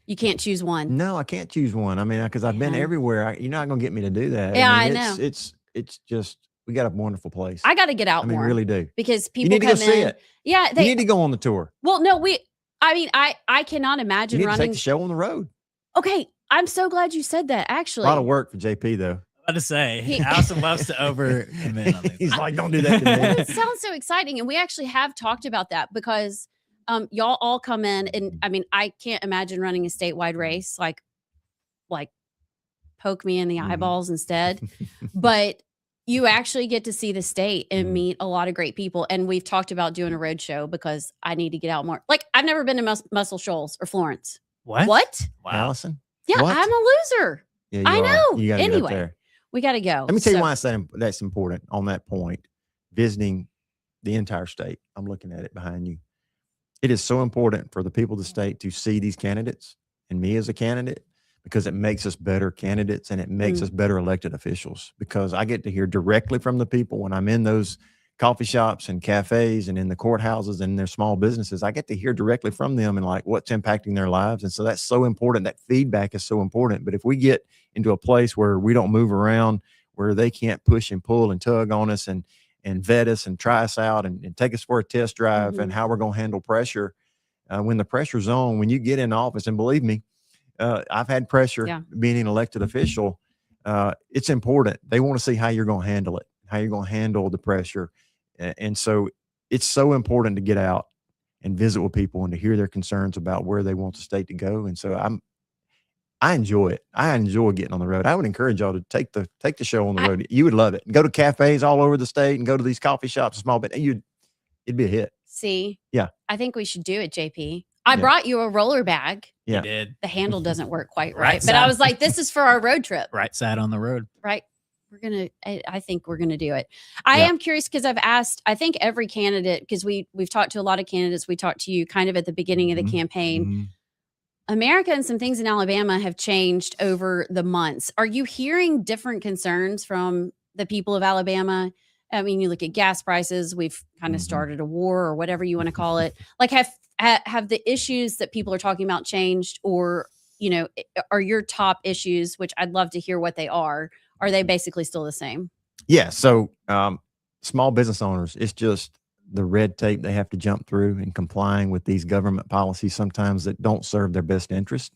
You can't choose one. No, I can't choose one. I mean, because I've been Yeah. everywhere. You're not going to get me to do that. Yeah, I mean, I know. It's just, we got a wonderful place. I got to get out I mean, more. really do. Because You people need to go come see in. it. Yeah, You need to go on the tour. Well, no, I mean, I cannot You imagine need to running. take the show on the road. Okay, I'm so glad you said that. A Actually, lot of work for JP though. About to say, Allison loves to over commit on these. He's like, don't do that to Well, me. it sounds so exciting, and we actually have talked about that because y'all all come in, and I mean, I can't imagine running a statewide race like poke me in the eyeballs instead, but you actually get to see the state and meet a lot of great people. And we've talked about doing a road show because I need to get out more. Like, I've never been to Muscle Shoals or Florence. What? Wow. Allison? Yeah, What? I'm a loser. Yeah, you I are. know. You gotta get up Anyway, there. we got to go. Let me tell you So- why I say that's important on that point. Visiting the entire state. I'm looking at it behind you. It is so important for the people of the state to see these candidates and me as a candidate, because it makes us better candidates and it makes us better elected officials, because I get to hear directly from the people when I'm in those coffee shops and cafes and in the courthouses and their small businesses. I get to hear directly from them and like what's impacting their lives. And so that's so important. That feedback is so important. But if we get into a place where we don't move around, where they can't push and pull and tug on us and vet us and try us out and take us for a test drive and how we're going to handle pressure, when the pressure's on, when you get in office, and believe me, I've had pressure being an elected official. It's important. They want to see how you're going to handle it, how you're going to handle the pressure. And so it's so important to get out and visit with people and to hear their concerns about where they want the state to go. And so I enjoy it. I enjoy getting on the road. I would encourage y'all to take the show on the road. You would love it. Go to cafes all over the state and go to these coffee shops, small bit. It'd be a hit. See? Yeah. I think we should do it, JP. I brought you a roller bag. Yeah. You did. The handle doesn't work quite Right right. But I side. was like, this is for our road trip. Right side on the road. Right. I think we're gonna do it. I am curious because I've asked, I think every candidate, because we've talked to a lot of candidates. We talked to you kind of at the beginning of the campaign. America and some things in Alabama have changed over the months. Are you hearing different concerns from the people of Alabama? I mean, you look at gas prices, we've kind of started a war or whatever you want to call it. Like have the issues that people are talking about changed, or, you know, are your top issues, which I'd love to hear what they are they basically still the same? Yeah. So small business owners, it's just the red tape they have to jump through in complying with these government policies sometimes that don't serve their best interest.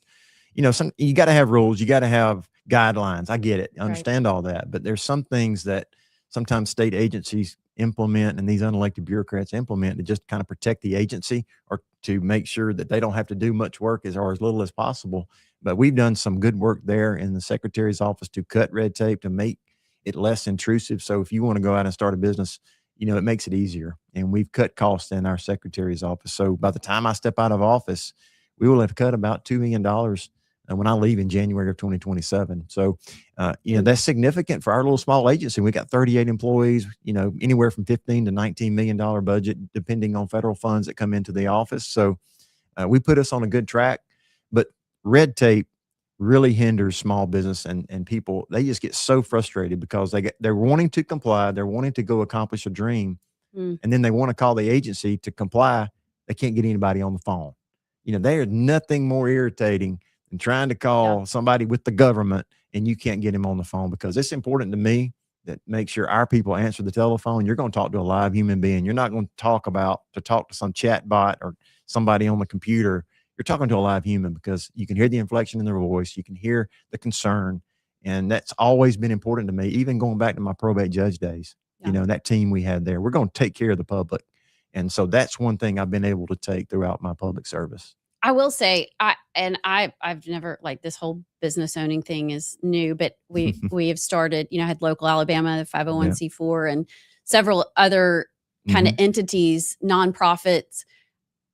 You know, you got to have rules, you got to have guidelines. I get it. I understand all that. But there's some things that sometimes state agencies implement and these unelected bureaucrats implement to just kind of protect the agency or to make sure that they don't have to do much work or as little as possible. But we've done some good work there in the Secretary's office to cut red tape, to make it less intrusive. So if you want to go out and start a business, you know, it makes it easier. And we've cut costs in our Secretary's office. So by the time I step out of office, we will have cut about $2 million when I leave in January of 2027. So, you know, that's significant for our little small agency. We got 38 employees, you know, anywhere from $15 to $19 million budget, depending on federal funds that come into the office. So we put us on a good track, but red tape really hinders small business and people. They just get so frustrated because they're wanting to comply. They're wanting to go accomplish a dream. And then they want to call the agency to comply. They can't get anybody on the phone. You know, there is nothing more irritating than trying to call somebody with the government and you can't get him on the phone, because it's important to me that make sure our people answer the telephone. You're going to talk to a live human being. You're not going to talk to some chat bot or somebody on the computer. You're talking to a live human, because you can hear the inflection in their voice. You can hear the concern. And that's always been important to me, even going back to my probate judge days. You know, that team we had there, we're going to take care of the public. And so that's one thing I've been able to take throughout my public service. I will say, I've never, like, this whole business owning thing is new, but we have started, you know, had Local Alabama, the 501c4 and several other kind of entities, nonprofits.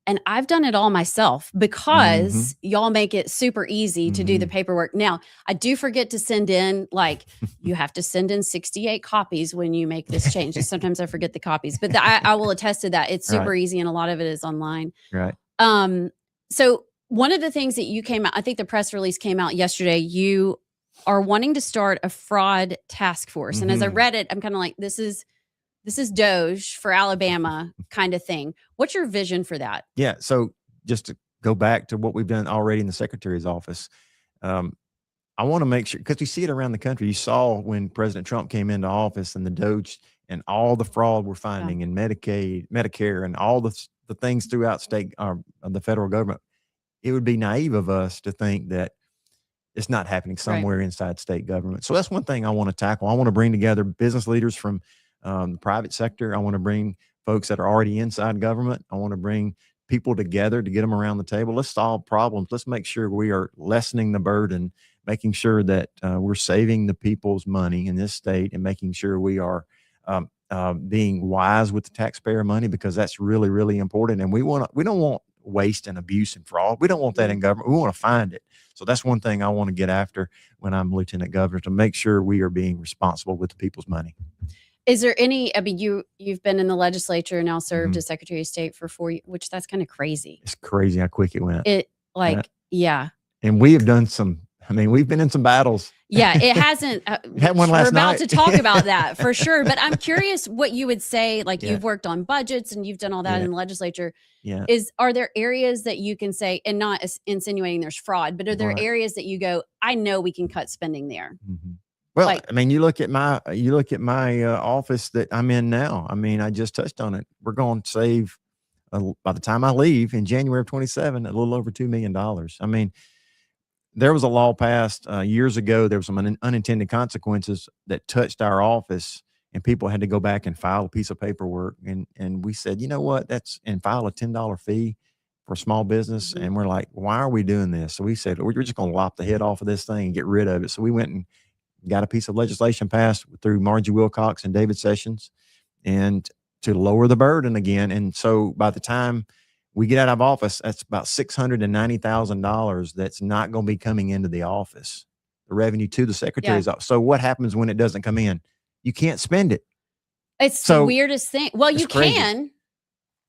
And I've done it all myself because y'all make it super easy to do the paperwork. Now, I do forget to send in, like, you have to send in 68 copies when you make this change. Sometimes I forget the copies, but I will attest to that. It's super easy, and a lot of it is online. Right. So one of the things that you came out, I think the press release came out yesterday, you are wanting to start a fraud task force. And as I read it, I'm kind of like, this is Doge for Alabama kind of thing. What's your vision for that? Yeah. So just to go back to what we've done already in the secretary's office. I want to make sure, because you see it around the country. You saw when President Trump came into office and the Doge and all the fraud we're finding in Medicaid, Medicare, and all the things throughout state, the federal government. It would be naive of us to think that it's not happening somewhere inside state government. So that's one thing I want to tackle. I want to bring together business leaders from the private sector. I want to bring folks that are already inside government. I want to bring people together to get them around the table. Let's solve problems. Let's make sure we are lessening the burden, making sure that we're saving the people's money in this state, and making sure we are being wise with the taxpayer money, because that's really, really important. And we don't want waste and abuse and fraud. We don't want that in government. We want to find it. So that's one thing I want to get after when I'm lieutenant governor, to make sure we are being responsible with the people's money. Is there any, I mean, you've been in the legislature and now served as Secretary of State for 4 years, which that's kind of crazy. It's crazy how quick it went. Yeah. And we have done we've been in some battles. Yeah, it hasn't. Had one last we're about night. to talk about that for sure. But I'm curious what you would say, like you've worked on budgets and you've done all that in the legislature. Yeah. Are there areas that you can say, and not insinuating there's fraud, but are there areas that you go, I know we can cut spending there? Well, I mean, you look at my office that I'm in now. I mean, I just touched on it. We're going to save by the time I leave in January of 27, a little over $2 million. I mean, there was a law passed years ago. There were some unintended consequences that touched our office, and people had to go back and file a piece of paperwork. And we said, you know what, and file a $10 fee for small business. And we're like, why are we doing this? So we said, we're just going to lop the head off of this thing and get rid of it. So we went and got a piece of legislation passed through Margie Wilcox and David Sessions, and to lower the burden again. And so by the time we get out of office, that's about $690,000 that's not going to be coming into the office, the revenue to the secretary's office. So what happens when it doesn't come in? You can't spend it. It's the weirdest thing. Well, you crazy. Can.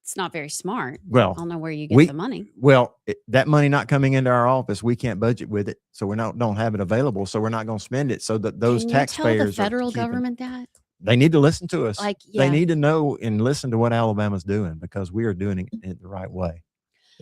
It's not very smart. Well, I don't know where you get the money. Well, that money not coming into our office, we can't budget with it, so we don't have it available. So we're not going to spend it. So that those taxpayers, tell the federal government that they need to listen to us. They need to know and listen to what Alabama's doing, because we are doing it the right way.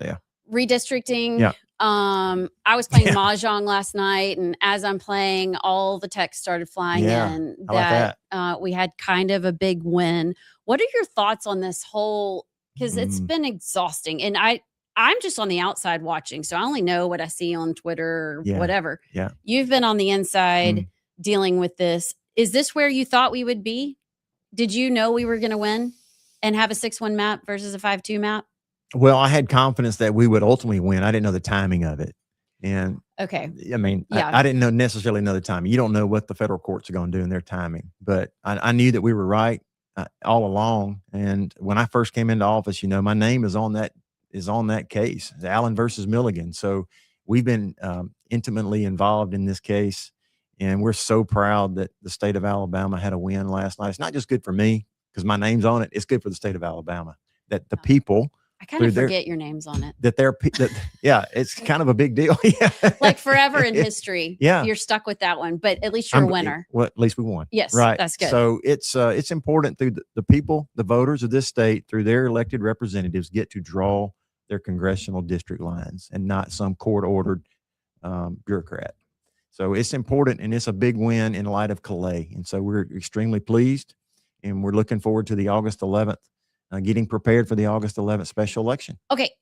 Yeah. Redistricting. Yeah. I was playing Mahjong last night, and as I'm playing, all the texts started flying in that we had kind of a big win. What are your thoughts on this whole? Because it's been exhausting, and I'm just on the outside watching, so I only know what I see on Twitter or whatever. Yeah. You've been on the inside dealing with this. Is this where you thought we would be? Did you know we were going to win and have a 6-1 map versus a 5-2 map? Well, I had confidence that we would ultimately win. I didn't know the timing of it. And okay. I mean, I didn't necessarily know the timing. You don't know what the federal courts are going to do in their timing, but I knew that we were right all along. And when I first came into office, my name is on that case, Allen versus Milligan. So we've been intimately involved in this case, and we're so proud that the state of Alabama had a win last night. It's not just good for me because my name's on it. It's good for the state of Alabama that the people. I kind of forget your name's on it. It's kind of a big deal. Like forever in history. Yeah. You're stuck with that one, but at least you're a winner. Well, at least we won. Yes. Right. That's good. So it's important through the people, the voters of this state, through their elected representatives, get to draw their congressional district lines and not some court-ordered bureaucrat. So it's important, and it's a big win in light of Calais. And so we're extremely pleased, and we're looking forward to the August 11th. Getting prepared for the August 11th special election. Okay.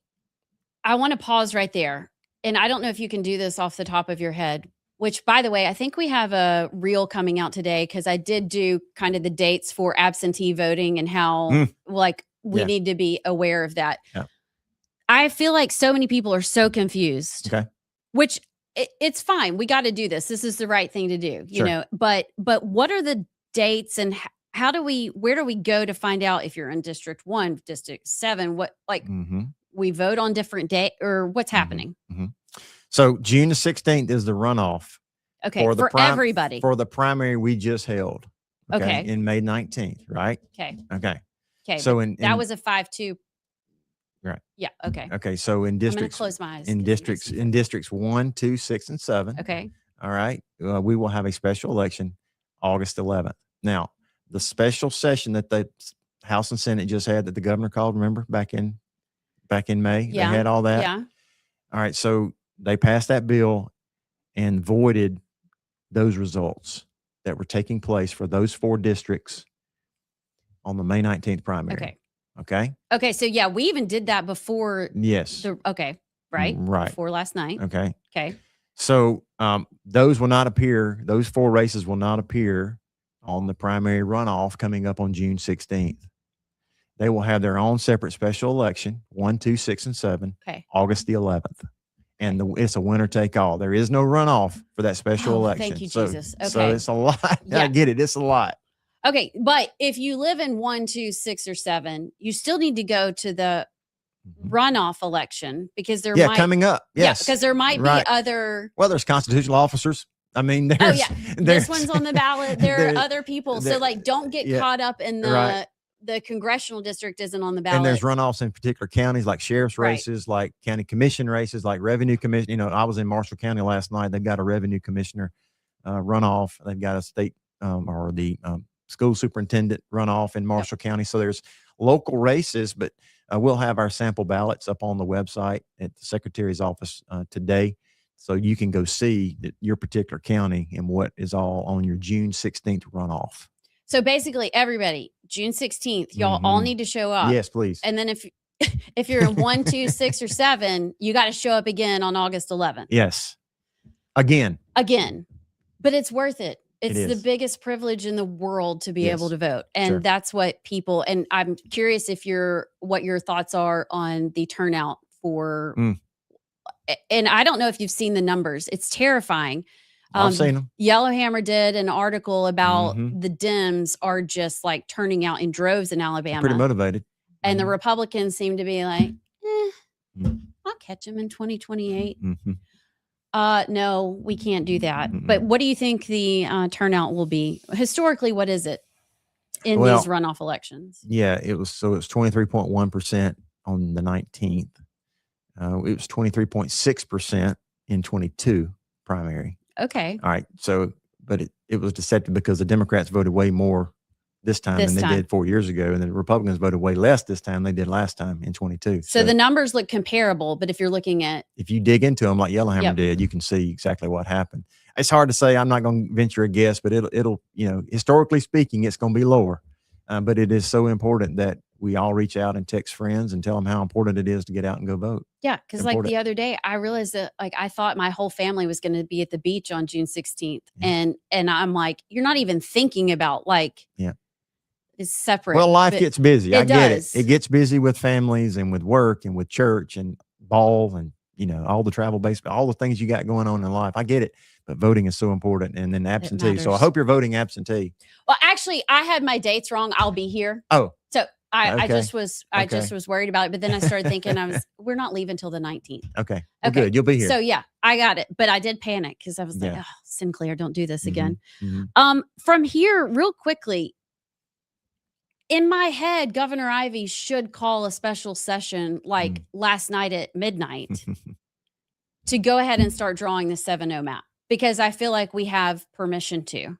I want to pause right there. And I don't know if you can do this off the top of your head, which, by the way, I think we have a reel coming out today, because I did do kind of the dates for absentee voting and how we need to be aware of that. Yeah. I feel like so many people are so confused, okay, which it's fine. We got to do this. This is the right thing to do, but what are the dates, and where do we go to find out if you're in District 1, District 7, we vote on different day, or what's happening? So June the 16th is the runoff. Okay. For everybody. For the primary we just held. Okay. In May 19th, right? Okay. Okay. So that was a 5-2. Right. Yeah. Okay. Okay. So in districts, I'm gonna close my eyes. in districts 1, 2, 6, and 7. Okay. All right. We will have a special election August 11th. Now, the special session that the House and Senate just had that the governor called, remember, back in May, yeah. they had all that. Yeah. All right. So they passed that bill and voided those results that were taking place for those 4 districts on the May 19th primary. Okay. Okay. Okay. So yeah, we even did that before. Yes. Right. Right. Before last night. Okay. Okay. So those will not appear. Those 4 races will not appear on the primary runoff coming up on June 16th. They will have their own separate special election, 1, 2, 6, and 7, Okay. August the 11th. And it's a winner take all. There is no runoff for that special election. Thank you, Jesus. So Okay. it's a lot. Yeah. I get it. It's a lot. Okay. But if you live in 1, 2, 6, or 7, you still need to go to the runoff election because there might coming up. Yes. Yeah, because there might Right. be other. Well, there's constitutional officers. I mean, there's. This one's on the ballot. There are there- other people. So like, don't get yeah, caught up in the right. the congressional district isn't on the ballot. And there's runoffs in particular counties like sheriff's Right. races, like county commission races, like revenue commission. You know, I was in Marshall County last night. They've got a revenue commissioner runoff. They've got a state or the school superintendent runoff in Marshall County. So there's local races, but we'll have our sample ballots up on the website at the secretary's office today. So you can go see that your particular county and what is all on your June 16th runoff. So basically, everybody, June 16th, y'all all need to show up. Yes, please. And then if you're in 1, 2, 6, or 7, you got to show up again on August 11th. Yes. Again. But it's worth it. It's the is. biggest privilege in the world to be Yes. able to vote. And Sure. that's what people, and I'm curious what your thoughts are on the turnout for, and I don't know if you've seen the numbers. It's terrifying. I've seen them. Yellowhammer did an article about Mhm. the Dems are just like turning out in droves in Alabama. Pretty motivated. And the Republicans seem to be like, Mhm. I'll catch them in 2028. Mhm. No, we can't do that. But what do you think the turnout will be? Historically, what is it in Well, these runoff elections? Yeah, it was 23.1% on the 19th. It was 23.6% in 22 primary. Okay. All right. So, but it was deceptive because the Democrats voted way more this time than they did 4 years ago, and the Republicans voted way less this time than they did last time in 22. So the numbers look comparable, but if you're looking at if you dig into them like Yellowhammer Yep. did, you can see exactly what happened. It's hard to say. I'm not going to venture a guess, but it'll historically speaking, it's going to be lower. But it is so important that we all reach out and text friends and tell them how important it is to get out and go vote. yeah, because like Important. the other day, I realized that like I thought my whole family was going to be at the beach on June 16th, and I'm like, you're not even thinking about like it's separate. Well, life but gets busy. I get does. it. It gets busy with families and with work and with church and ball and all the travel based, all the things you got going on in life. I get it, but voting is so important. And then absentee. So I matters. hope you're voting absentee. Well, actually, I had my dates wrong. I'll be here. Oh, So I Okay. just was Okay. worried about it. But then I started thinking we're not leaving till the 19th. okay. Well, Okay. good. You'll be here. So yeah, I got it. But I did panic because I was like, Yeah. oh, Sinclair, don't do this Mhm. again. Mhm. From here, real quickly, in my head, Governor Ivey should call a special session like last night at midnight to go ahead and start drawing the 7-0 map because I feel like we have permission to.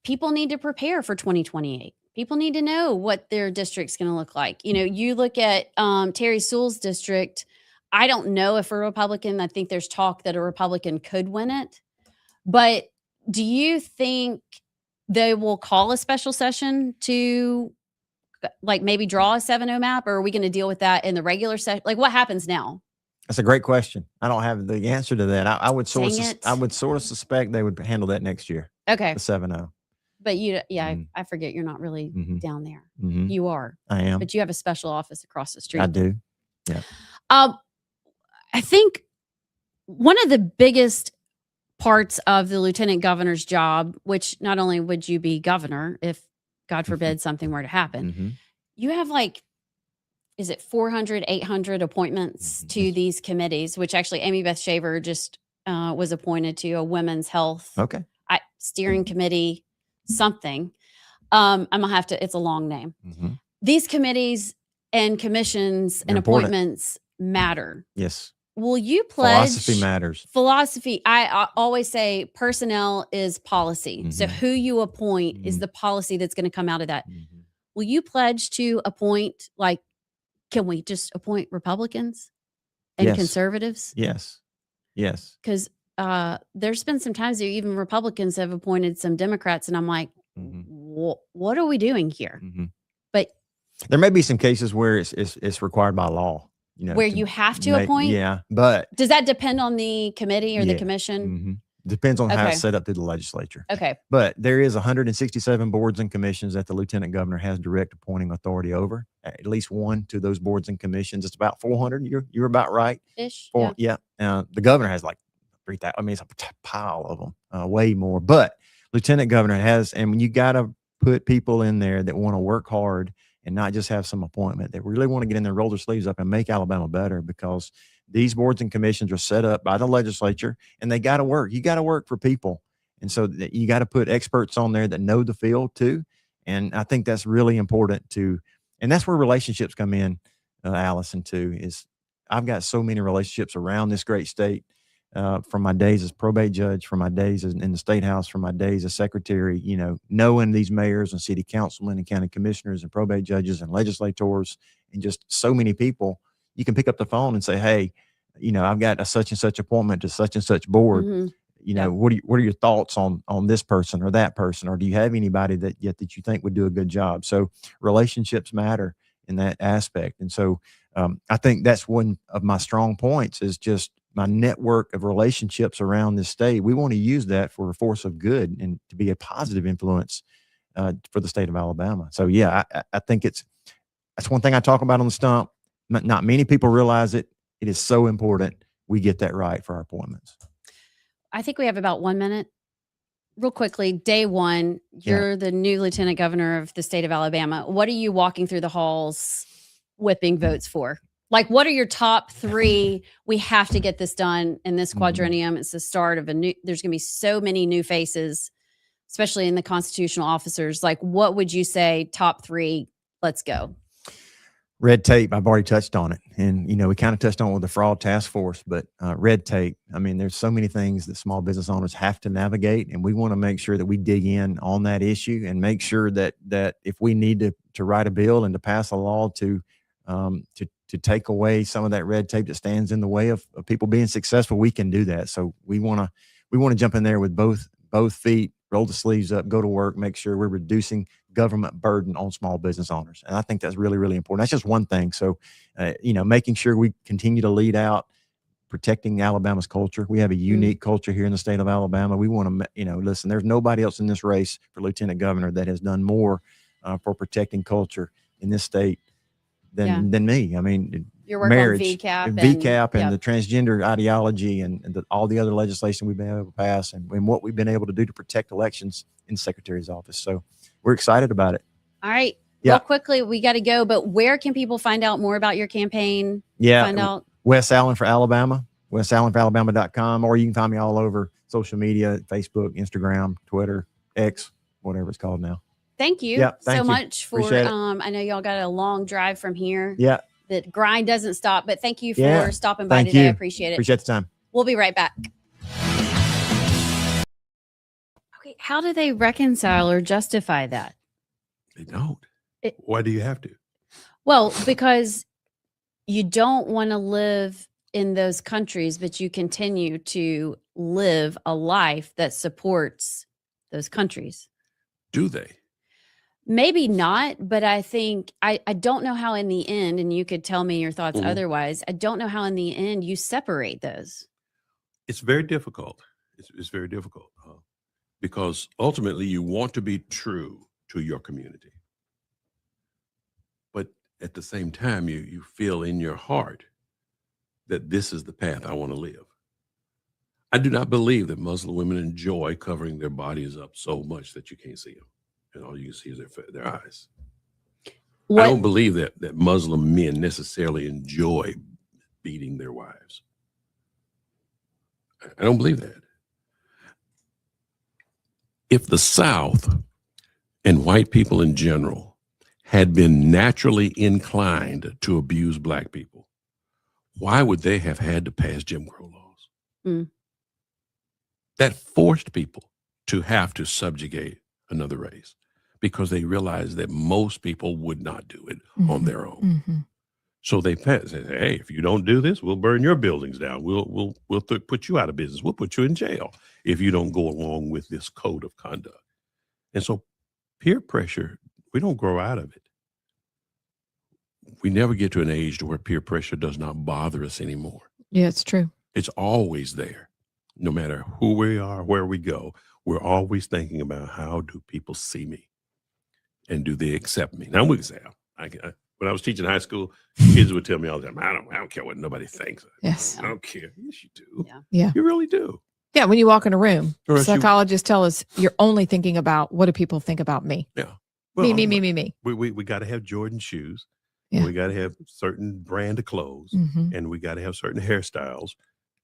People need to prepare for 2028. People need to know what their district's going to look like. You look at Terry Sewell's district. I don't know if a Republican, I think there's talk that a Republican could win it. But do you think they will call a special session to like maybe draw a 7-0 map, or are we going to deal with that in the regular session? Like what happens now? That's a great question. I don't have the answer to that. I would sort Dang of, it. I would sort of suspect they would handle that next year. Okay. The 7-0. But I forget you're not really down there. Mhm. You are. I am. But you have a special office across the street. I do. Yeah. I think one of the biggest parts of the lieutenant governor's job, which not only would you be governor if God forbid something were to happen, Mhm. you have like, is it 400, 800 appointments to these committees, which actually Amy Beth Shaver just was appointed to a women's health Okay. steering committee, something. I'm gonna have to, it's a long name. Mhm. These committees and commissions and They're important. appointments matter. Yes. Will you pledge Philosophy matters. Philosophy. I always say personnel is policy. So who you appoint is the policy that's going to come out of that. Will you pledge to appoint like can we just appoint Republicans and Yes. conservatives? Yes. Yes. Because there's been some times that even Republicans have appointed some Democrats, and I'm like, what are we doing here? But There may be some cases where it's required by law. where you have to appoint? Yeah, but Does that depend on the committee or the Yeah. commission? Depends on how Okay. it's set up through the legislature. Okay. But there is 167 boards and commissions that the lieutenant governor has direct appointing authority over. At least one to those boards and commissions. It's about 400. You're about right. Ish. Yeah. The governor has like 3,000. I mean, it's a pile of them, way more. But lieutenant governor has, and when you got to put people in there that want to work hard and not just have some appointment, that really want to get in there, roll their sleeves up, and make Alabama better, because these boards and commissions are set up by the legislature, and they got to work. You got to work for people. And so you got to put experts on there that know the field too. And I think that's really important and that's where relationships come in, Allison, too, is I've got so many relationships around this great state, from my days as probate judge, from my days in the state house, from my days as secretary, knowing these mayors and city councilmen and county commissioners and probate judges and legislators and just so many people. You can pick up the phone and say, hey, I've got a such and such appointment to such and such board. What are your thoughts on this person or that person? Or do you have anybody that you think would do a good job? So relationships matter in that aspect. And so I think that's one of my strong points, is just my network of relationships around this state. We want to use that for a force of good and to be a positive influence for the state of Alabama. So yeah, I think that's one thing I talk about on the stump. Not many people realize it. It is so important we get that right for our appointments. I think we have about 1 minute. Real quickly, day one, you're the new lieutenant governor of the state of Alabama. What are you walking through the halls whipping votes for? Like, what are your top 3? We have to get this done in this quadrennium. It's the start of there's going to be so many new faces, especially in the constitutional officers. Like, what would you say top 3? Let's go. Red tape, I've already touched on it. And, we kind of touched on it with the fraud task force, but red tape, I mean, there's so many things that small business owners have to navigate. And we want to make sure that we dig in on that issue and make sure that if we need to write a bill and to pass a law to take away some of that red tape that stands in the way of people being successful, we can do that. So we want to jump in there with both feet, roll the sleeves up, go to work, make sure we're reducing government burden on small business owners. And I think that's really, really important. That's just one thing. So, making sure we continue to lead out, protecting Alabama's culture. We have a unique culture here in the state of Alabama. We want to, listen, there's nobody else in this race for lieutenant governor that has done more for protecting culture in this state than me. I mean, your work marriage, on VCAP and the transgender ideology and all the other legislation we've been able to pass and what we've been able to do to protect elections in the secretary's office. So we're excited about it. All right. Yeah. Well, quickly, we got to go, but where can people find out more about your campaign? Yeah. Find out. West Allen for Alabama, westallenforalabama.com, or you can find me all over social media, Facebook, Instagram, Twitter, X, whatever it's called now. Thank you thank you. much for, Appreciate it. I know y'all got a long drive from here. Yeah. The grind doesn't stop, but thank you for stopping by Thank today. you. I appreciate it. Appreciate the time. We'll be right back. Okay. How do they reconcile or justify that? They don't. Why do you have to? Well, because you don't want to live in those countries, but you continue to live a life that supports those countries. Do they? Maybe not, but I think I don't know how in the end, and you could tell me your thoughts otherwise. I don't know how in the end you separate those. It's very difficult. It's very difficult because ultimately you want to be true to your community. But at the same time, you feel in your heart that this is the path I want to live. I do not believe that Muslim women enjoy covering their bodies up so much that you can't see them. And all you can see is their eyes. I don't believe that Muslim men necessarily enjoy beating their wives. I don't believe that. If the South and white people in general had been naturally inclined to abuse Black people, why would they have had to pass Jim Crow laws? That forced people to have to subjugate another race because they realized that most people would not do it on their own. So they said, hey, if you don't do this, we'll burn your buildings down. We'll put you out of business. We'll put you in jail if you don't go along with this code of conduct. And so peer pressure, we don't grow out of it. We never get to an age to where peer pressure does not bother us anymore. Yeah, it's true. It's always there. No matter who we are, where we go, we're always thinking about how do people see me and do they accept me? Now, we can say, when I was teaching high school, kids would tell me all the time, I don't care what nobody thinks. Yes. I don't care. Yes, you do. Yeah. You really do. Yeah. When you walk in a room, Or else you- psychologists tell us you're only thinking about what do people think about me? Yeah. Me. We got to have Jordan shoes. Yeah. We got to have certain brand of clothes, Mhm. and we got to have certain hairstyles.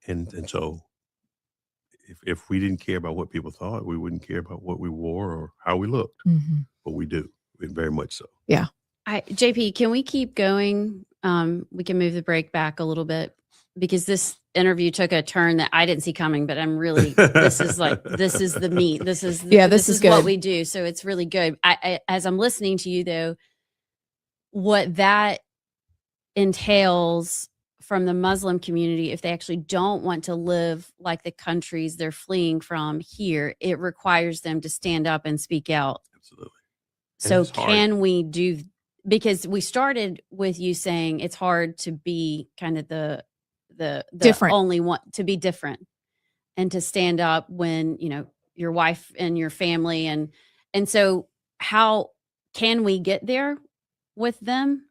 And so if we didn't care about what people thought, we wouldn't care about what we wore or how we looked. Mhm. But we do. Very much so. Yeah. JP, can we keep going? We can move the break back a little bit because this interview took a turn that I didn't see coming, but I'm really, this is the meat. This is is what good. we do. So it's really good. I as I'm listening to you though, what that entails from the Muslim community, if they actually don't want to live like the countries they're fleeing from here, it requires them to stand up and speak out. Absolutely. So it's hard. can we do, because we started with you saying it's hard to be kind of the Different. only one to be different and to stand up when, your wife and your family and so how can we get there with them?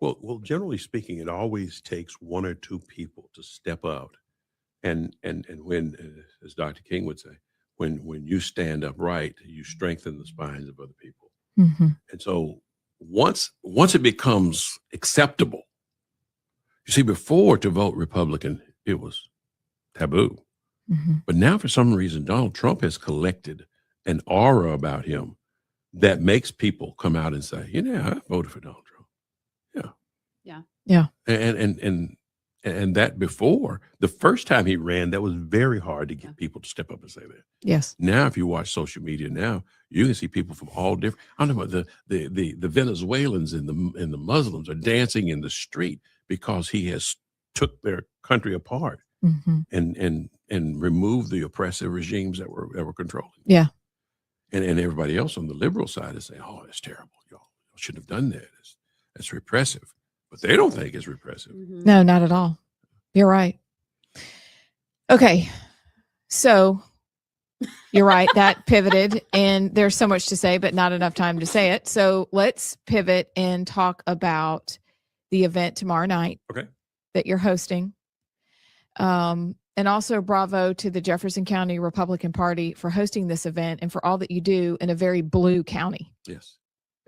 Well, generally speaking, it always takes one or two people to step out. And when, as Dr. King would say, when you stand up right, you strengthen the spines of other people. Mm-hmm. And so once it becomes acceptable, you see, before to vote Republican, it was taboo. Mm-hmm. But now for some reason, Donald Trump has collected an aura about him that makes people come out and say, I voted for Donald Trump. Yeah. And that before, the first time he ran, that was very hard to get people to step up and say that. Yes. Now, if you watch social media now, you can see people from all different. I don't know about the Venezuelans and the Muslims are dancing in the street because he has took their country apart Mm-hmm. and removed the oppressive regimes that were controlling. Yeah. And everybody else on the liberal side is saying, "Oh, that's terrible. Y'all shouldn't have done that. That's repressive." But they don't think it's repressive. Mm-hmm. No, not at all. You're right. Okay. So you're right. That pivoted and there's so much to say, but not enough time to say it. So let's pivot and talk about the event tomorrow night that you're hosting. And also bravo to the Jefferson County Republican Party for hosting this event and for all that you do in a very blue county. Yes.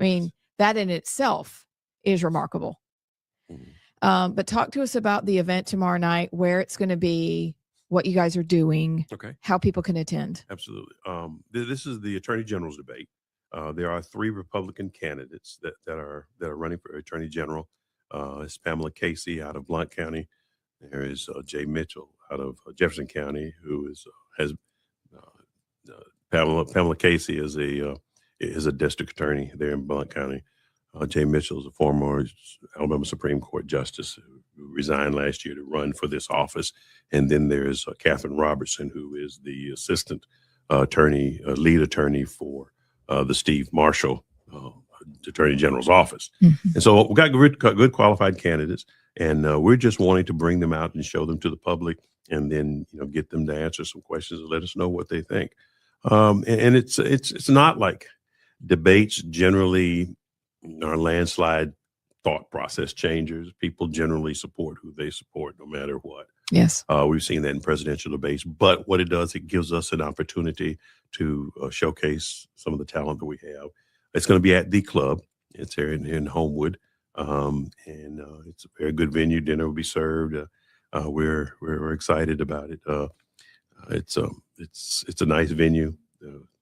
I mean, that in itself is remarkable. Mm-hmm. But talk to us about the event tomorrow night, where it's going to be, what you guys are doing, how people can attend. Absolutely. This is the Attorney General's debate. There are 3 Republican candidates that are running for Attorney General. It's Pamela Casey out of Blount County. There is Jay Mitchell out of Jefferson County, who has Pamela Casey is a district attorney there in Blount County. Jay Mitchell is a former Alabama Supreme Court justice who resigned last year to run for this office. And then there's Catherine Robertson, who is the assistant attorney, lead attorney for the Steve Marshall Attorney General's office. Mm-hmm. And so we've got good qualified candidates, and we're just wanting to bring them out and show them to the public, and then get them to answer some questions and let us know what they think. And it's not like debates generally are landslide thought process changers. People generally support who they support, no matter what. Yes. We've seen that in presidential debates. But what it does, it gives us an opportunity to showcase some of the talent that we have. It's going to be at the club. It's here in Homewood, and it's a very good venue. Dinner will be served. We're excited about it. It's a nice venue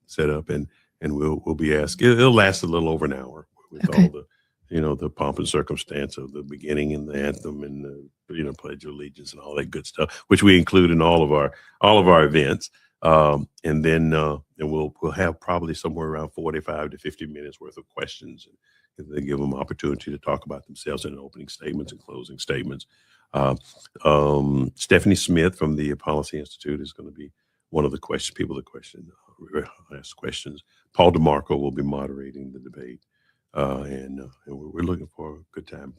set up, and we'll be asked. It'll last a little over an hour with all the the pomp and circumstance of the beginning and the anthem and the Pledge of Allegiance and all that good stuff, which we include in all of our events. And then we'll have probably somewhere around 45 to 50 minutes worth of questions, and they give them opportunity to talk about themselves in opening statements and closing statements. Stephanie Smith from the Policy Institute is going to be one of the ask questions. Paul DeMarco will be moderating the debate, and we're looking for a good time.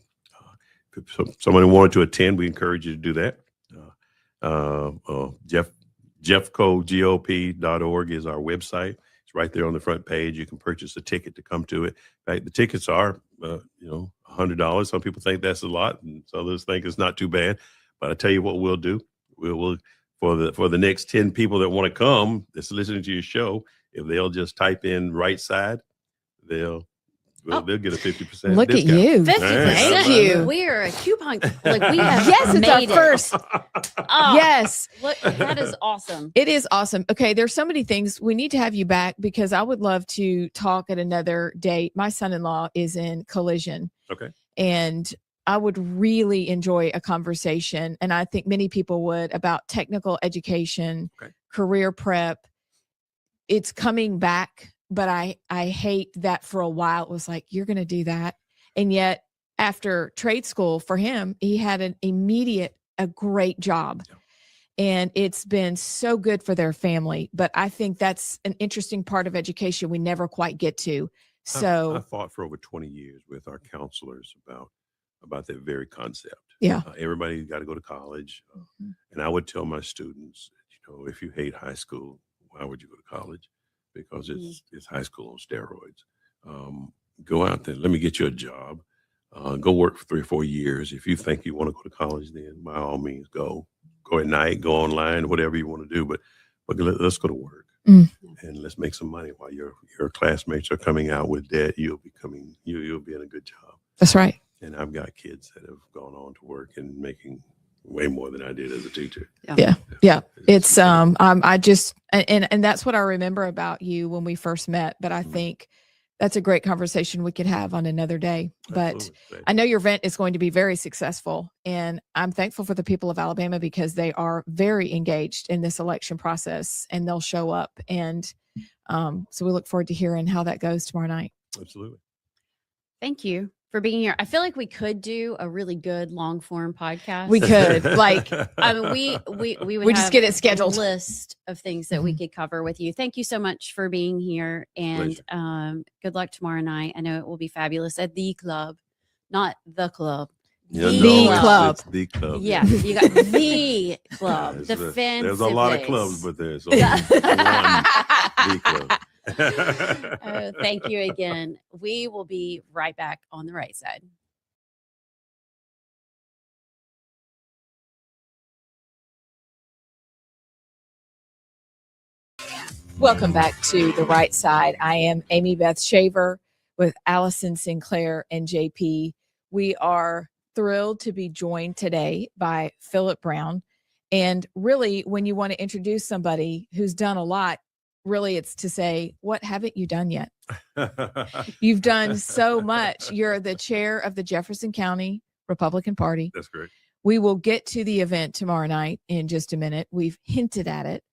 If somebody wanted to attend, we encourage you to do that. jeffcogop.org is our website. It's right there on the front page. You can purchase a ticket to come to it. In fact, the tickets are, $100. Some people think that's a lot, and others think it's not too bad. But I tell you what we'll do. We'll for the next 10 people that want to come that's listening to your show, if they'll just type in Rightside, they'll get a 50%. Look discount. at you. 50%. Thank you. We are a coupon. Like we have Yes, it's our made first. Oh, Yes. Look, that is awesome. It is awesome. Okay, there's so many things. We need to have you back because I would love to talk at another date. My son-in-law is in collision. Okay. And I would really enjoy a conversation, and I think many people would, about technical education, career prep. It's coming back, but I hate that for a while it was like, you're going to do that. And yet after trade school for him, he had a great job. Yeah. And it's been so good for their family. But I think that's an interesting part of education we never quite get to. So I fought for over 20 years with our counselors about that very concept. Yeah. Everybody got to go to college. And I would tell my students, if you hate high school, why would you go to college? Because it's high school on steroids. Go out there. Let me get you a job. Go work for 3 or 4 years. If you think you want to go to college, then by all means, go at night, go online, whatever you want to do. But let's go to work and let's make some money while your classmates are coming out with debt. You'll be in a good job. That's right. And I've got kids that have gone on to work and making way more than I did as a teacher. Yeah. It's I just and that's what I remember about you when we first met. But I think that's a great conversation we could have on another day. But Absolutely. I know your event is going to be very successful, and I'm thankful for the people of Alabama because they are very engaged in this election process, and they'll show up. And so we look forward to hearing how that goes tomorrow night. Absolutely. Thank you for being here. I feel like we could do a really good long form podcast. We could I mean, we would just have get it scheduled. A list of things that we could cover with you. Thank you so much for being here, and good luck tomorrow night. I know it will be fabulous at the club, not the club. Yeah, the club. It's the club. Yeah, you got the club. There's a lot of clubs, but there's only one the club. Thank you again. We will be right back on the right side. Welcome back to The Right Side. I am Amy Beth Shaver with Allison Sinclair and JP. We are thrilled to be joined today by Philip Brown. And really, when you want to introduce somebody who's done a lot, really it's to say, what haven't you done yet? You've done so much. You're the chair of the Jefferson County Republican Party. That's great. We will get to the event tomorrow night in just a minute. We've hinted at it.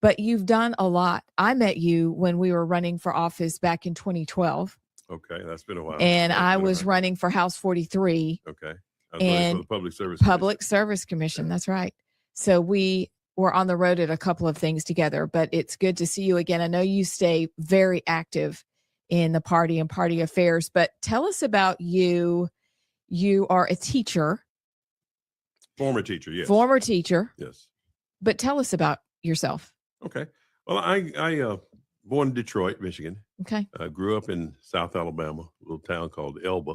But you've done a lot. I met you when we were running for office back in 2012. Okay, that's been a while. And I was running for House 43. Okay. I was running for the Public Service Commission. That's right. So we were on the road at a couple of things together, but it's good to see you again. I know you stay very active in the party and party affairs, but tell us about you. You are a teacher. Former teacher, yes. Former teacher. Yes. But tell us about yourself. Okay. Well, I born in Detroit, Michigan. Okay. I grew up in South Alabama, a little town called Elba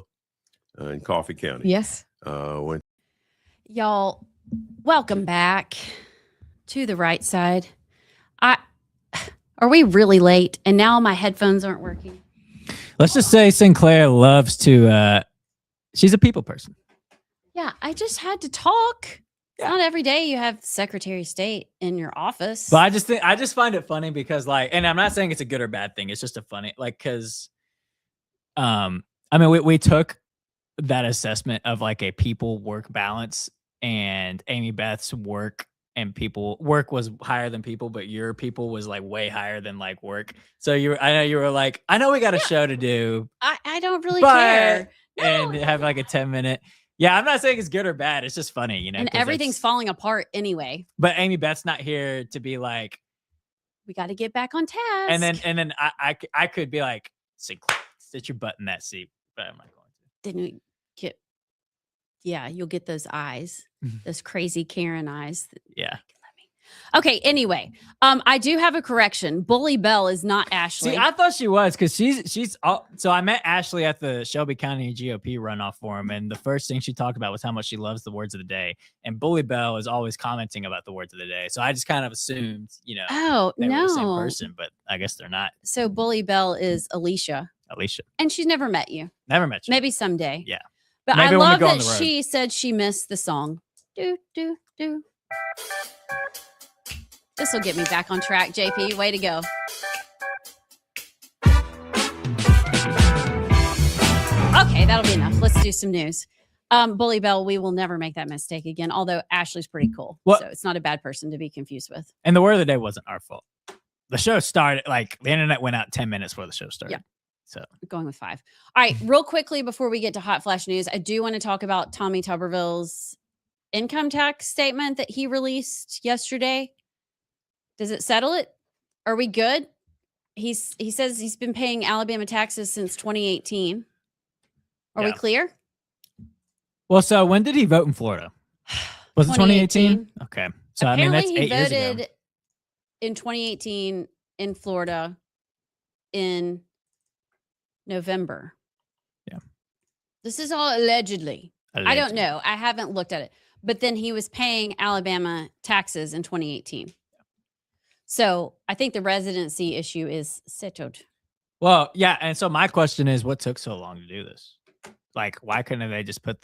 in Coffee County. Yes. Y'all, welcome back to the right side. Are we really late? And now my headphones aren't working. Let's just say Sinclair loves to, she's a people person. Yeah, I just had to talk. Yeah. Not every day you have Secretary of State in your office. But I just find it funny because and I'm not saying it's a good or bad thing. It's just a funny, cause, I mean, we took that assessment of a people work balance and Amy Beth's work and work was higher than people, but your people was like way higher than like work. So I know you were like, I know we got a show to do. I don't really care. And have like a 10-minute. Yeah, I'm not saying it's good or bad. It's just funny, you know. And everything's falling apart anyway. But Amy Beth's not here to be like, we got to get back on task. And then I could be like, sit your butt in that seat, but I'm not going to. Didn't we get? Yeah, you'll get those eyes, those crazy Karen eyes. Yeah. Okay. Anyway, I do have a correction. Bully Bell is not Ashley. See, I thought she was because she's. So I met Ashley at the Shelby County GOP runoff forum, and the first thing she talked about was how much she loves the words of the day. And Bully Bell is always commenting about the words of the day. So I just kind of assumed, you know, oh they no, were the same person, but I guess they're not. So Bully Bell is Alicia. And she's never met you. Never met you. Maybe someday. Yeah. But maybe I love that she she said she missed the song. Do do do. This will get me back on track, JP. Way to go. Okay, that'll be enough. Let's do some news. Bully Bell, we will never make that mistake again, although Ashley's pretty cool. So it's not a bad person to be confused with. And the word of the day wasn't our fault. The show started, like, the internet went out 10 minutes before the show started. Yeah. So going with 5. All right, real quickly before we get to hot flash news, I do want to talk about Tommy Tuberville's income tax statement that he released yesterday. Does it settle it? Are we good? He says he's been paying Alabama taxes since 2018. Are we clear? Well, so when did he vote in Florida? Was it 2018? Okay. So apparently I mean, that's 8 he years ago. voted in 2018 in Florida in November. Yeah. This is all allegedly. I don't Allegedly. know. I haven't looked at it. But then he was paying Alabama taxes in 2018. So I think the residency issue is settled. Well, yeah. And so my question is, what took so long to do this? Like, why couldn't they just put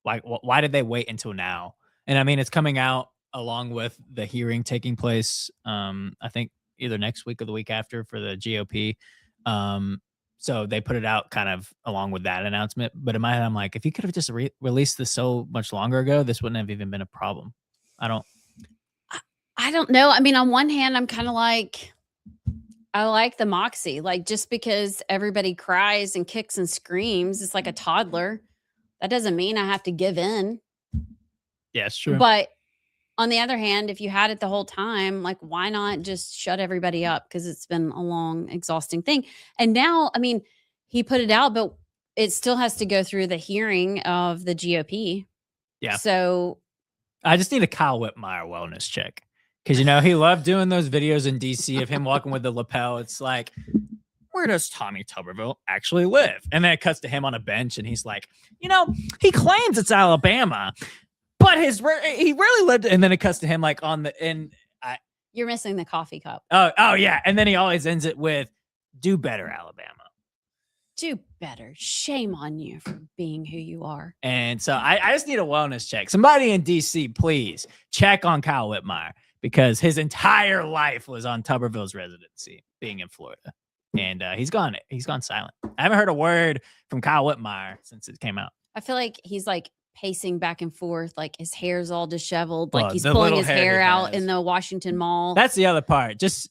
why did they wait until now? And I mean, it's coming out along with the hearing taking place, I think either next week or the week after for the GOP. So they put it out kind of along with that announcement. But in my head, I'm like, if you could have just released this so much longer ago, this wouldn't have even been a problem. I don't know. I mean, on one hand, I'm kind of like, I like the moxie. Like, just because everybody cries and kicks and screams, it's like a toddler. That doesn't mean I have to give in. Yeah, it's true. But on the other hand, if you had it the whole time, like, why not just shut everybody up? Because it's been a long, exhausting thing. And now, I mean, he put it out, but it still has to go through the hearing of the GOP. Yeah. So I just need a Kyle Whitmire wellness check. Because, you know, he loved doing those videos in DC of him walking with the lapel. It's like, where does Tommy Tuberville actually live? And then it cuts to him on a bench and he's like, you know, he claims it's Alabama, but he really lived. And then it cuts to him like you're missing the coffee cup. Oh yeah. And then he always ends it with, do better, Alabama. Do better. Shame on you for being who you are. And so I just need a wellness check. Somebody in DC, please check on Kyle Whitmire, because his entire life was on Tuberville's residency, being in Florida. And he's gone silent. I haven't heard a word from Kyle Whitmire since it came out. I feel like he's like pacing back and forth, like his hair's all disheveled, like he's the pulling little his hair hair he out has. in the Washington Mall. That's the other part. He's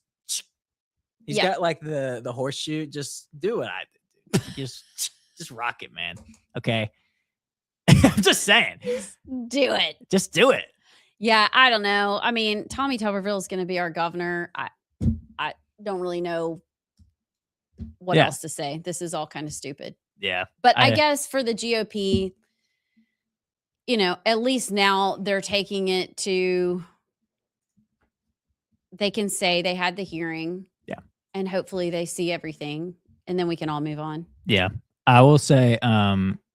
Yeah. got like the horseshoe. Just do what I did. Just rock it, man. Okay. I'm just saying. Do it. Just do it. Yeah, I don't know. I mean, Tommy Tuberville is going to be our governor. I don't really know what else to say. This is all kind of stupid. Yeah. But I guess for the GOP, you know, at least now they're taking it to, they can say they had the hearing. Yeah. And hopefully they see everything and then we can all move on. Yeah. I will say,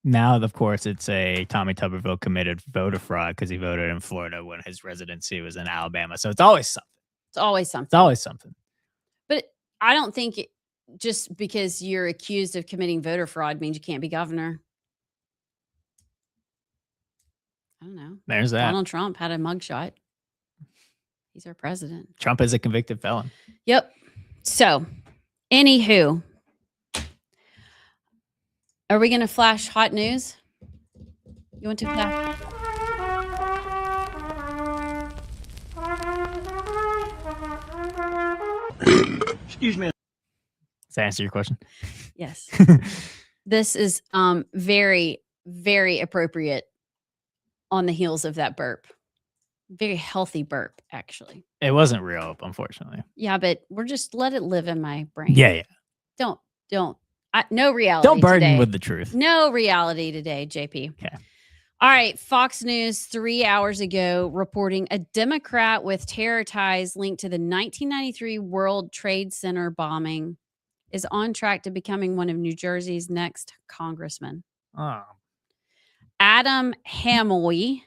now, of course, it's a Tommy Tuberville committed voter fraud because he voted in Florida when his residency was in Alabama. So it's always something. It's always something. It's always something. But I don't think just because you're accused of committing voter fraud means you can't be governor. I don't know. There's that. Donald Trump had a mugshot. He's our president. Trump is a convicted felon. Yep. So, anywho, are we going to flash hot news? You want to flash? Excuse me. Does that answer your question? Yes. This is very, very appropriate on the heels of that burp. Very healthy burp, actually. It wasn't real, unfortunately. Yeah, but we're just let it live in my brain. Yeah. Don't. No reality. Don't burden today. with the truth. No reality today, JP. Okay. All right. Fox News 3 hours ago reporting a Democrat with terror ties linked to the 1993 World Trade Center bombing is on track to becoming one of New Jersey's next congressmen. Oh. Adam Hamwee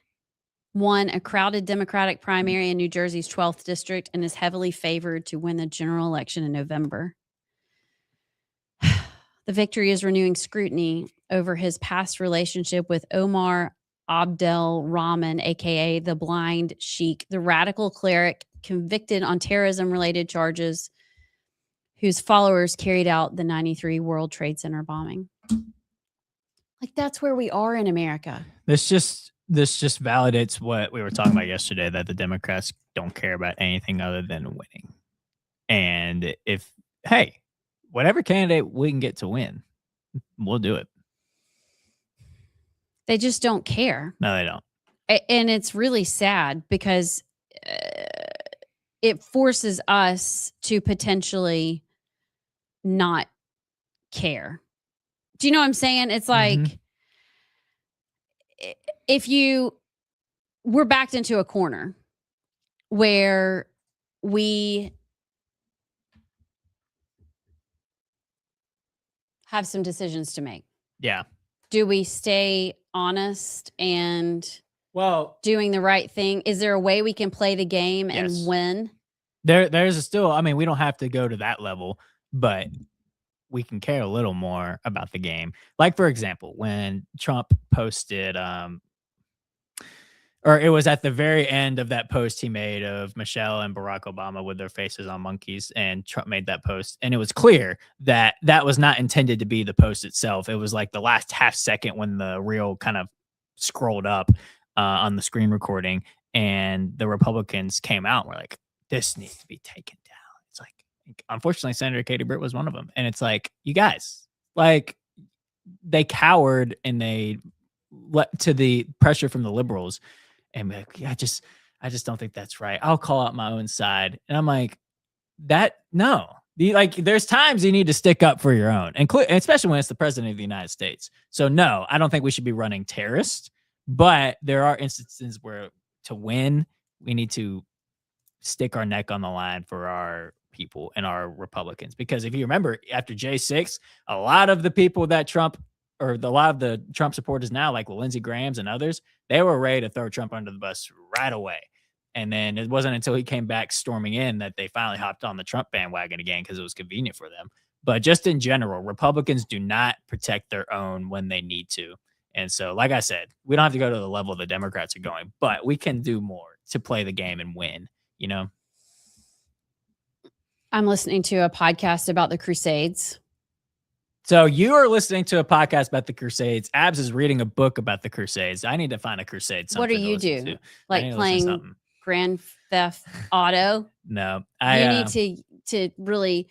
won a crowded Democratic primary in New Jersey's 12th district and is heavily favored to win the general election in November. The victory is renewing scrutiny over his past relationship with Omar Abdel Rahman, aka the Blind Sheik, the radical cleric convicted on terrorism-related charges, whose followers carried out the 93 World Trade Center bombing. Like, that's where we are in America. This just validates what we were talking about yesterday, that the Democrats don't care about anything other than winning. And hey, whatever candidate we can get to win, we'll do it. They just don't care. No, they don't. And it's really sad because it forces us to potentially not care. Do you know what I'm saying? It's like, we're backed into a corner where we have some decisions to make. Yeah. Do we stay honest and doing the right thing? Is there a way we can play the game and win? There's still, I mean, we don't have to go to that level, but we can care a little more about the game. Like, for example, when Trump posted, or it was at the very end of that post he made of Michelle and Barack Obama with their faces on monkeys, and Trump made that post, and it was clear that that was not intended to be the post itself. It was like the last half second when the reel kind of scrolled up on the screen recording, and the Republicans came out and were like, this needs to be taken down. It's like, unfortunately, Senator Katie Britt was one of them. And it's like, you guys, like, they cowered and they let to the pressure from the liberals and be like, yeah, I just don't think that's right. I'll call out my own side. And I'm like, no. There's times you need to stick up for your own, and especially when it's the president of the United States. So no, I don't think we should be running terrorists, but there are instances where to win, we need to stick our neck on the line for our people and our Republicans. Because if you remember, after J6, a lot of the people that a lot of the Trump supporters now, like Lindsey Graham's and others, they were ready to throw Trump under the bus right away. And then it wasn't until he came back storming in that they finally hopped on the Trump bandwagon again because it was convenient for them. But just in general, Republicans do not protect their own when they need to. And so, like I said, we don't have to go to the level the Democrats are going, but we can do more to play the game and win, you know? I'm listening to a podcast about the Crusades. So you are listening to a podcast about the Crusades. Abs is reading a book about the Crusades. I need to find a crusade. What do you do? Like playing Grand Theft Auto? No. You need to really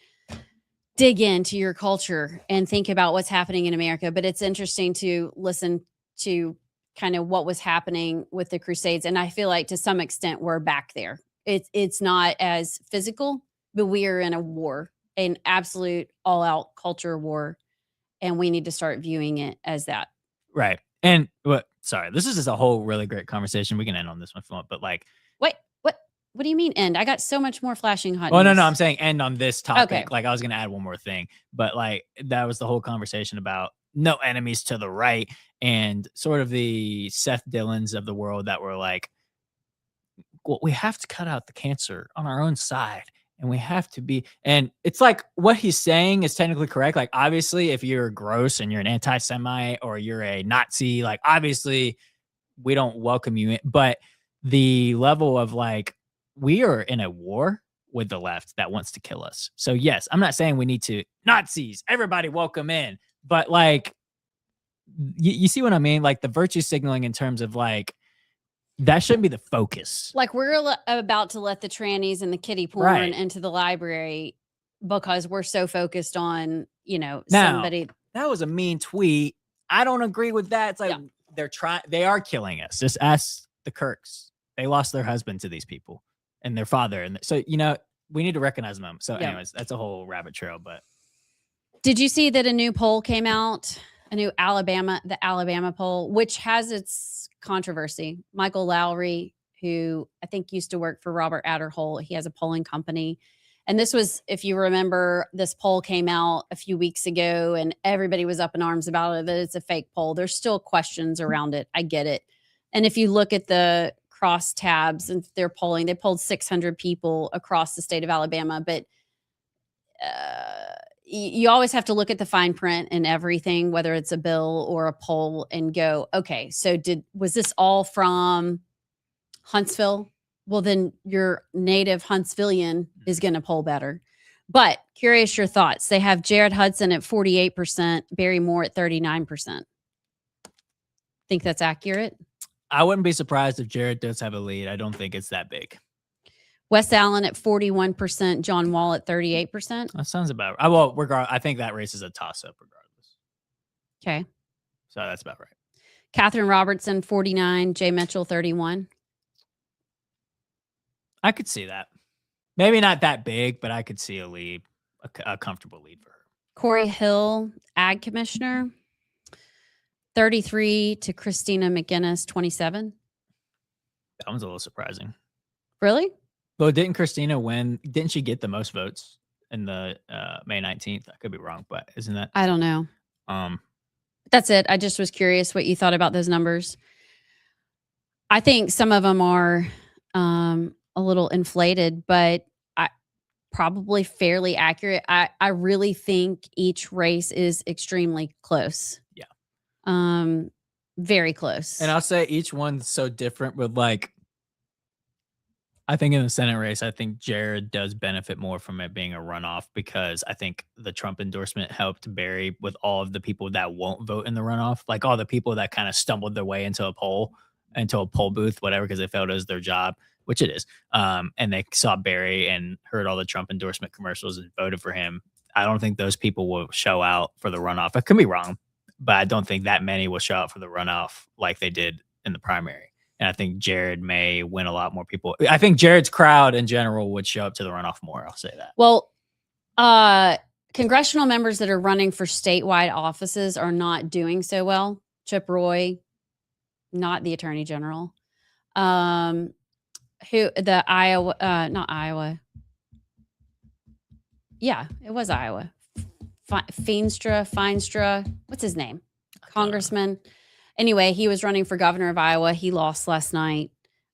dig into your culture and think about what's happening in America. But it's interesting to listen to kind of what was happening with the Crusades. And I feel like to some extent we're back there. It's not as physical, but we are in a war, an absolute all-out culture war. And we need to start viewing it as that. Right. And sorry, this is just a whole really great conversation. We can end on this one if you want, but like, what do you mean end? I got so much more flashing hot news. news. No, I'm saying end on this topic. Okay. Like I was going to add one more thing, but like that was the whole conversation about no enemies to the right and sort of the Seth Dillons of the world that were like, well, we have to cut out the cancer on our own side. And we have to be, and it's like what he's saying is technically correct. Like, obviously, if you're gross and you're an anti-Semite or you're a Nazi, like, obviously, we don't welcome you in. But the level of like, we are in a war with the left that wants to kill us. So, yes, I'm not saying we need to Nazis, everybody welcome in. But like, you see what I mean? Like the virtue signaling in terms of like, that shouldn't be the focus. Like we're about to let the trannies and the kiddie porn Right. into the library because we're so focused on, Now, somebody. that was a mean tweet. I don't agree with that. It's like they are killing us. Just ask the Kirks. They lost their husband to these people and their father. And so, we need to recognize them. So anyways, that's a whole rabbit trail, but. Did you see that a new poll came out? A new the Alabama poll, which has its controversy. Michael Lowry, who I think used to work for Robert Adderholt, he has a polling company. And this was, if you remember, this poll came out a few weeks ago and everybody was up in arms about it, that it's a fake poll. There's still questions around it. I get it. And if you look at the cross tabs and they're polling, they polled 600 people across the state of Alabama, but you always have to look at the fine print and everything, whether it's a bill or a poll, and go, okay, so was this all from Huntsville? Well, then your native Huntsvillian is going to poll better. But curious your thoughts. They have Jared Hudson at 48%, Barry Moore at 39%. Think that's accurate? I wouldn't be surprised if Jared does have a lead. I don't think it's that big. Wes Allen at 41%, John Wall at 38%. That sounds about right. Well, I think that race is a toss-up regardless. Okay. So that's about right. Catherine Robertson, 49, Jay Mitchell, 31. I could see that. Maybe not that big, but I could see a lead, a comfortable lead for her. Corey Hill, Ag Commissioner, 33 to Christina McGinnis, 27. That one's a little surprising. Really? Well, didn't Christina win? Didn't she get the most votes in the May 19th? I could be wrong, but isn't that? I don't know. That's it. I just was curious what you thought about those numbers. I think some of them are a little inflated, but probably fairly accurate. I really think each race is extremely close. Yeah. Very close. And I'll say each one's so different with I think in the Senate race, I think Jared does benefit more from it being a runoff because I think the Trump endorsement helped Barry with all of the people that won't vote in the runoff, like all the people that kind of stumbled their way into a poll booth, whatever, because they felt it was their job, which it is. And they saw Barry and heard all the Trump endorsement commercials and voted for him. I don't think those people will show out for the runoff. I could be wrong, but I don't think that many will show out for the runoff like they did in the primary. And I think Jared may win a lot more people. I think Jared's crowd in general would show up to the runoff more. I'll say that. Well, congressional members that are running for statewide offices are not doing so well. Chip Roy, not the attorney general. Not Iowa. Yeah, it was Iowa. Feenstra. What's his name? Congressman. Anyway, he was running for governor of Iowa. He lost last night.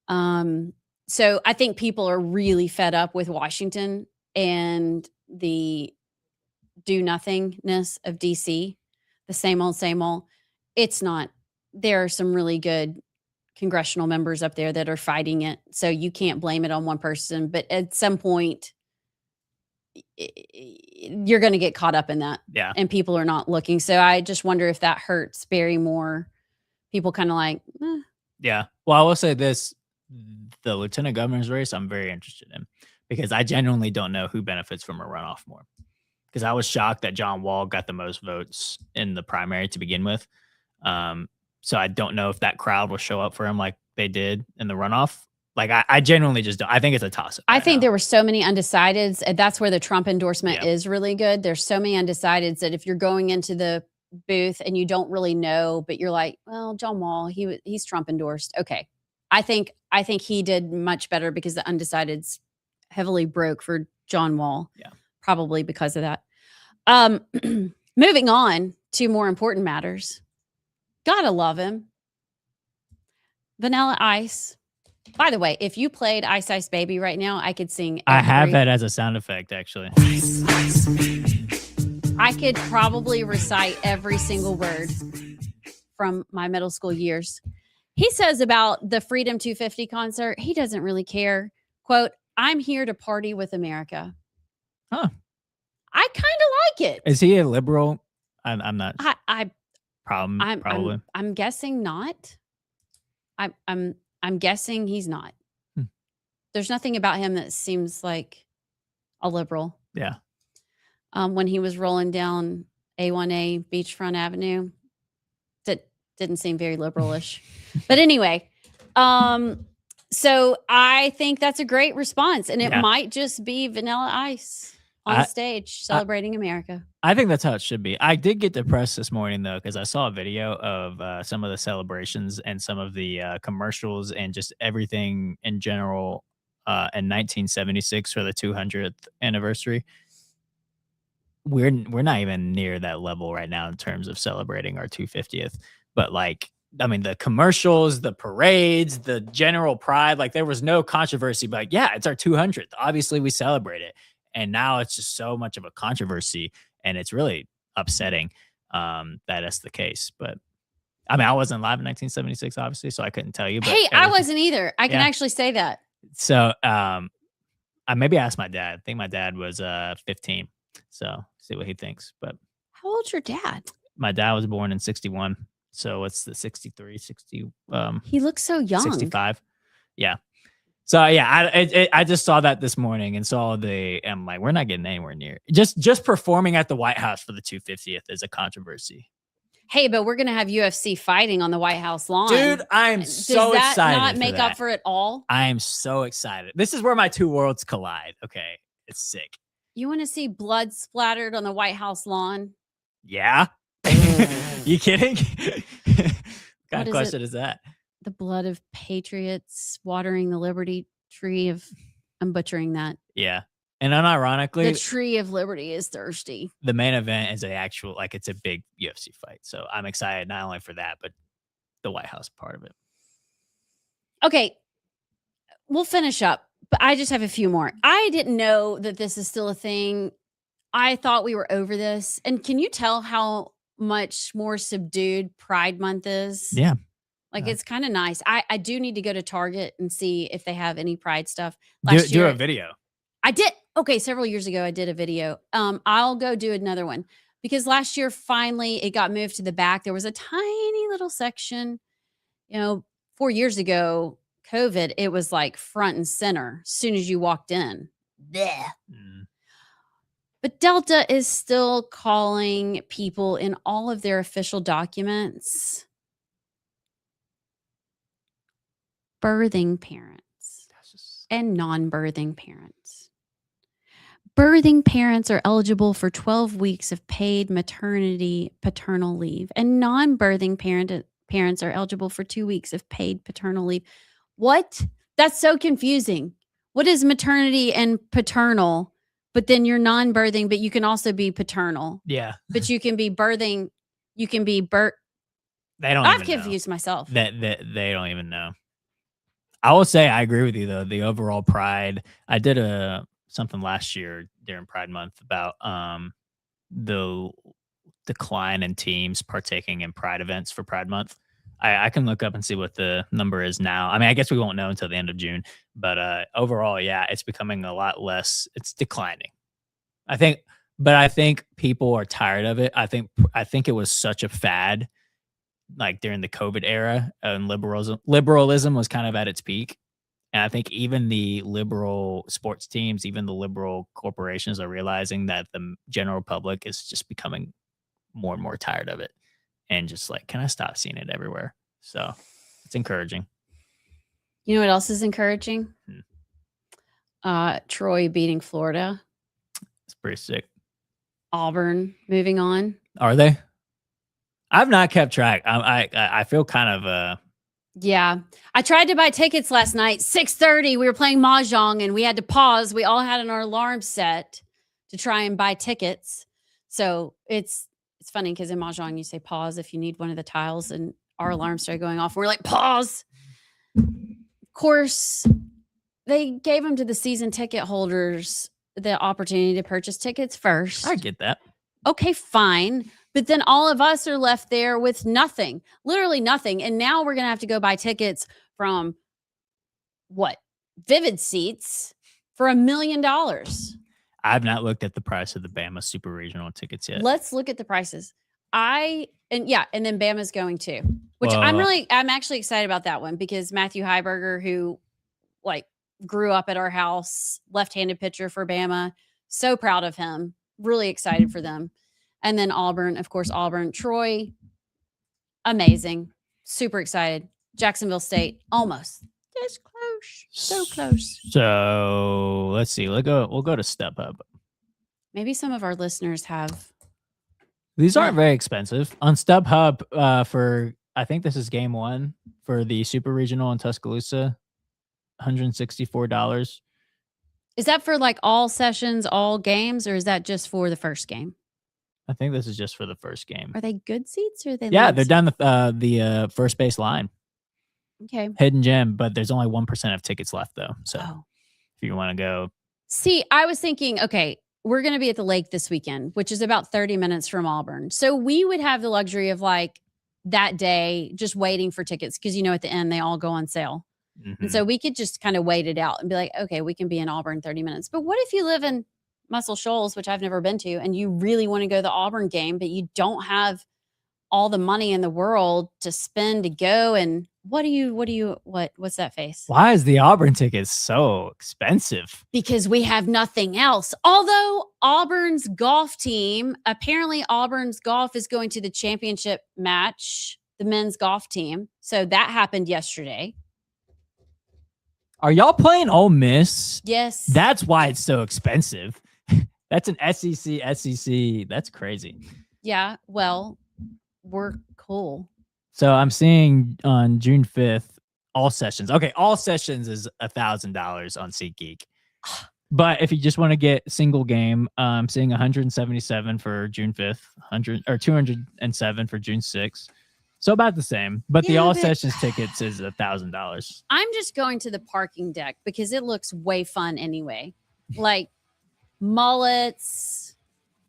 So I think people are really fed up with Washington and the do nothingness of DC. The same old, same old. It's not. There are some really good congressional members up there that are fighting it. So you can't blame it on one person. But at some point, you're going to get caught up in that. Yeah. And people are not looking. So I just wonder if that hurts Barry more. People kind of like, Yeah. Well, I will say this, the lieutenant governor's race, I'm very interested in because I genuinely don't know who benefits from a runoff more. Because I was shocked that John Wall got the most votes in the primary to begin with. So I don't know if that crowd will show up for him like they did in the runoff. Like I genuinely just don't. I think it's a toss-up. I think there were so many undecideds. And that's where the Trump endorsement is really good. There's so many undecideds that if you're going into the booth and you don't really know, but you're like, well, John Wall, he's Trump endorsed. Okay. I think he did much better because the undecideds heavily broke for John Wall. Yeah. Probably because of that. Moving on to more important matters. Gotta love him. Vanilla Ice. By the way, if you played Ice Ice Baby right now, I could sing. I have that as a sound effect, actually. I could probably recite every single word from my middle school years. He says about the Freedom 250 concert, he doesn't really care. Quote, I'm here to party with America. Huh. I kind of like it. Is he a liberal? I'm not. Probably. I'm I'm guessing not. I'm I'm guessing he's not. There's nothing about him that seems like a liberal. Yeah. When he was rolling down A1A Beachfront Avenue, that didn't seem very liberalish. But anyway, so I think that's a great response, and it might just be Vanilla Ice on the stage celebrating America. I think that's how it should be. I did get depressed this morning though, because I saw a video of some of the celebrations and some of the commercials and just everything in general in 1976 for the 200th anniversary. We're not even near that level right now in terms of celebrating our 250th. But like, I mean, the commercials, the parades, the general pride, like there was no controversy. But yeah, it's our 200th. Obviously, we celebrate it. And now it's just so much of a controversy, and it's really upsetting that that's the case. But I mean, I wasn't alive in 1976, obviously, so I couldn't tell you. But hey, I wasn't either. I can actually say that. So I maybe asked my dad. I think my dad was 15. So see what he thinks. But how old's your dad? My dad was born in 61. So it's the 63, 60. He looks so young. 65. Yeah. So yeah, I just saw that this morning and saw I'm like, we're not getting anywhere near. Just performing at the White House for the 250th is a controversy. Hey, but we're gonna have UFC fighting on the White House lawn, dude. I'm so excited. Does that not make up for it all? I am so excited. This is where my two worlds collide. Okay, it's sick. You want to see blood splattered on the White House lawn? Yeah. You kidding? What kind of question is that? The blood of patriots watering the Liberty tree of, I'm butchering that. Yeah. And unironically, the tree of liberty is thirsty. The main event is it's a big UFC fight. So I'm excited not only for that, but the White House part of it. Okay. We'll finish up, but I just have a few more. I didn't know that this is still a thing. I thought we were over this. And can you tell how much more subdued Pride Month is? Yeah. Like, it's kind of nice. I do need to go to Target and see if they have any Pride stuff. Do a video. I did. Okay, several years ago, I did a video. I'll go do another one because last year, finally, it got moved to the back. There was a tiny little section. 4 years ago, COVID, it was like front and center as soon as you walked in. Blech. But Delta is still calling people in all of their official documents birthing parents and non-birthing parents. Birthing parents are eligible for 12 weeks of paid maternity paternal leave, and non-birthing parents are eligible for 2 weeks of paid paternal leave. What? That's so confusing. What is maternity and paternal? But then you're non-birthing, but you can also be paternal. Yeah. But you can be birthing. You can be They don't. I've confused myself. That they don't even know. I will say I agree with you though. The overall Pride. I did something last year during Pride Month about the decline in teams partaking in Pride events for Pride Month. I can look up and see what the number is now. I mean, I guess we won't know until the end of June, but overall, yeah, it's becoming a lot less. It's declining. I think people are tired of it. I think it was such a fad, like during the COVID era, and liberalism was kind of at its peak. And I think even the liberal sports teams, even the liberal corporations are realizing that the general public is just becoming more and more tired of it. And just like, can I stop seeing it everywhere? So it's encouraging. You know what else is encouraging? Troy beating Florida. It's pretty sick. Auburn moving on. Are they? I've not kept track. I feel kind of yeah. I tried to buy tickets last night. 6:30. We were playing mahjong and we had to pause. We all had our alarm set to try and buy tickets. So it's funny because in mahjong you say pause if you need one of the tiles, and our alarm started going off. And we're like, pause. Of course, they gave them to the season ticket holders the opportunity to purchase tickets first. I get that. Okay, fine. But then all of us are left there with nothing, literally nothing. And now we're going to have to go buy tickets from Vivid Seats for $1 million. I've not looked at the price of the Bama Super Regional tickets yet. Let's look at the prices. And then Bama's going too, Which Well, I'm actually excited about that one because Matthew Heiberger, who like grew up at our house, left-handed pitcher for Bama, so proud of him. Really excited for them. And then Auburn, of course, Auburn, Troy, amazing. Super excited. Jacksonville State, almost. This close. So close. So let's see. We'll go to StubHub. Maybe some of our listeners have. These aren't very expensive on StubHub. For I think this is game 1 for the Super Regional in Tuscaloosa, $164. Is that for like all sessions, all games, or is that just for the first game? I think this is just for the first game. Are they good seats or are they? Yeah, lame they're seats? down the first base line. Okay. Hidden gem, but there's only 1% of tickets left though. So if you want to go, See, I was thinking, okay, we're going to be at the lake this weekend, which is about 30 minutes from Auburn. So we would have the luxury of like that day just waiting for tickets because, at the end, they all go on sale. And so we could just kind of wait it out and be like, okay, we can be in Auburn 30 minutes. But what if you live in Muscle Shoals, which I've never been to, and you really want to go to the Auburn game, but you don't have all the money in the world to spend to go? And what's that face? why is the Auburn ticket so expensive? Because we have nothing else. Although Auburn's golf team, apparently Auburn's golf is going to the championship match, the men's golf team. So that happened yesterday. Are y'all playing Ole Miss? Yes. That's why it's so expensive. That's an SEC. That's crazy. Yeah. Well, we're cool. So I'm seeing on June 5th, all sessions. Okay, all sessions is $1,000 on SeatGeek. But if you just want to get single game, I'm seeing 177 for June 5th, 207 for June 6th. So about the same. But the Yeah, all but- sessions tickets is $1,000. I'm just going to the parking deck because it looks way fun anyway. Like mullets,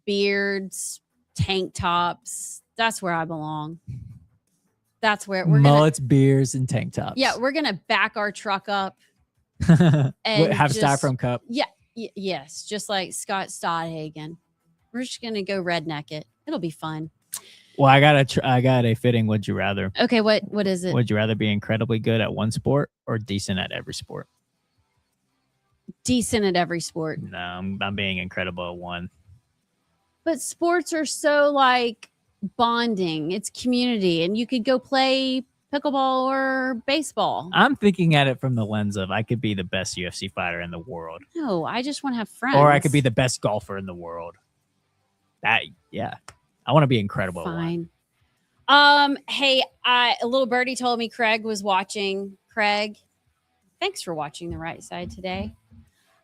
beards, tank tops. That's where I belong. That's where we're Mullets, beers, and tank tops. Yeah, we're gonna back our truck up. Have and a just- styrofoam cup. Yeah, yes, just like Scott Stodhagen. We're just gonna go redneck it. It'll be fun. Well, I got a fitting. Would you rather? Okay, what is it? Would you rather be incredibly good at one sport or decent at every sport? Decent at every sport. No, I'm being incredible at one. But sports are so like bonding. It's community, and you could go play pickleball or baseball. I'm thinking at it from the lens of I could be the best UFC fighter in the world, No, I just want to have friends. or I could be the best golfer in the world. I want to be incredible at one. Fine. Hey, a little birdie told me Craig was watching. Craig, thanks for watching The Right Side today.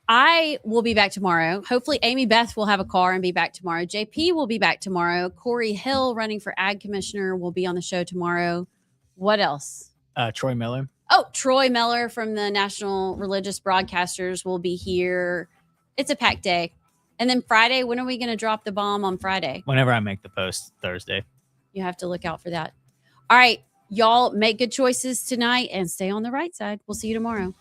I will be back tomorrow. Hopefully, Amy Beth will have a car and be back tomorrow. JP will be back tomorrow. Corey Hill, running for Ag Commissioner, will be on the show tomorrow. What else? Troy Miller. Oh, Troy Miller from the National Religious Broadcasters will be here. It's a packed day. And then Friday, when are we going to drop the bomb on Friday? Whenever I make the post Thursday. You have to look out for that. All right, y'all make good choices tonight and stay on the right side. We'll see you tomorrow.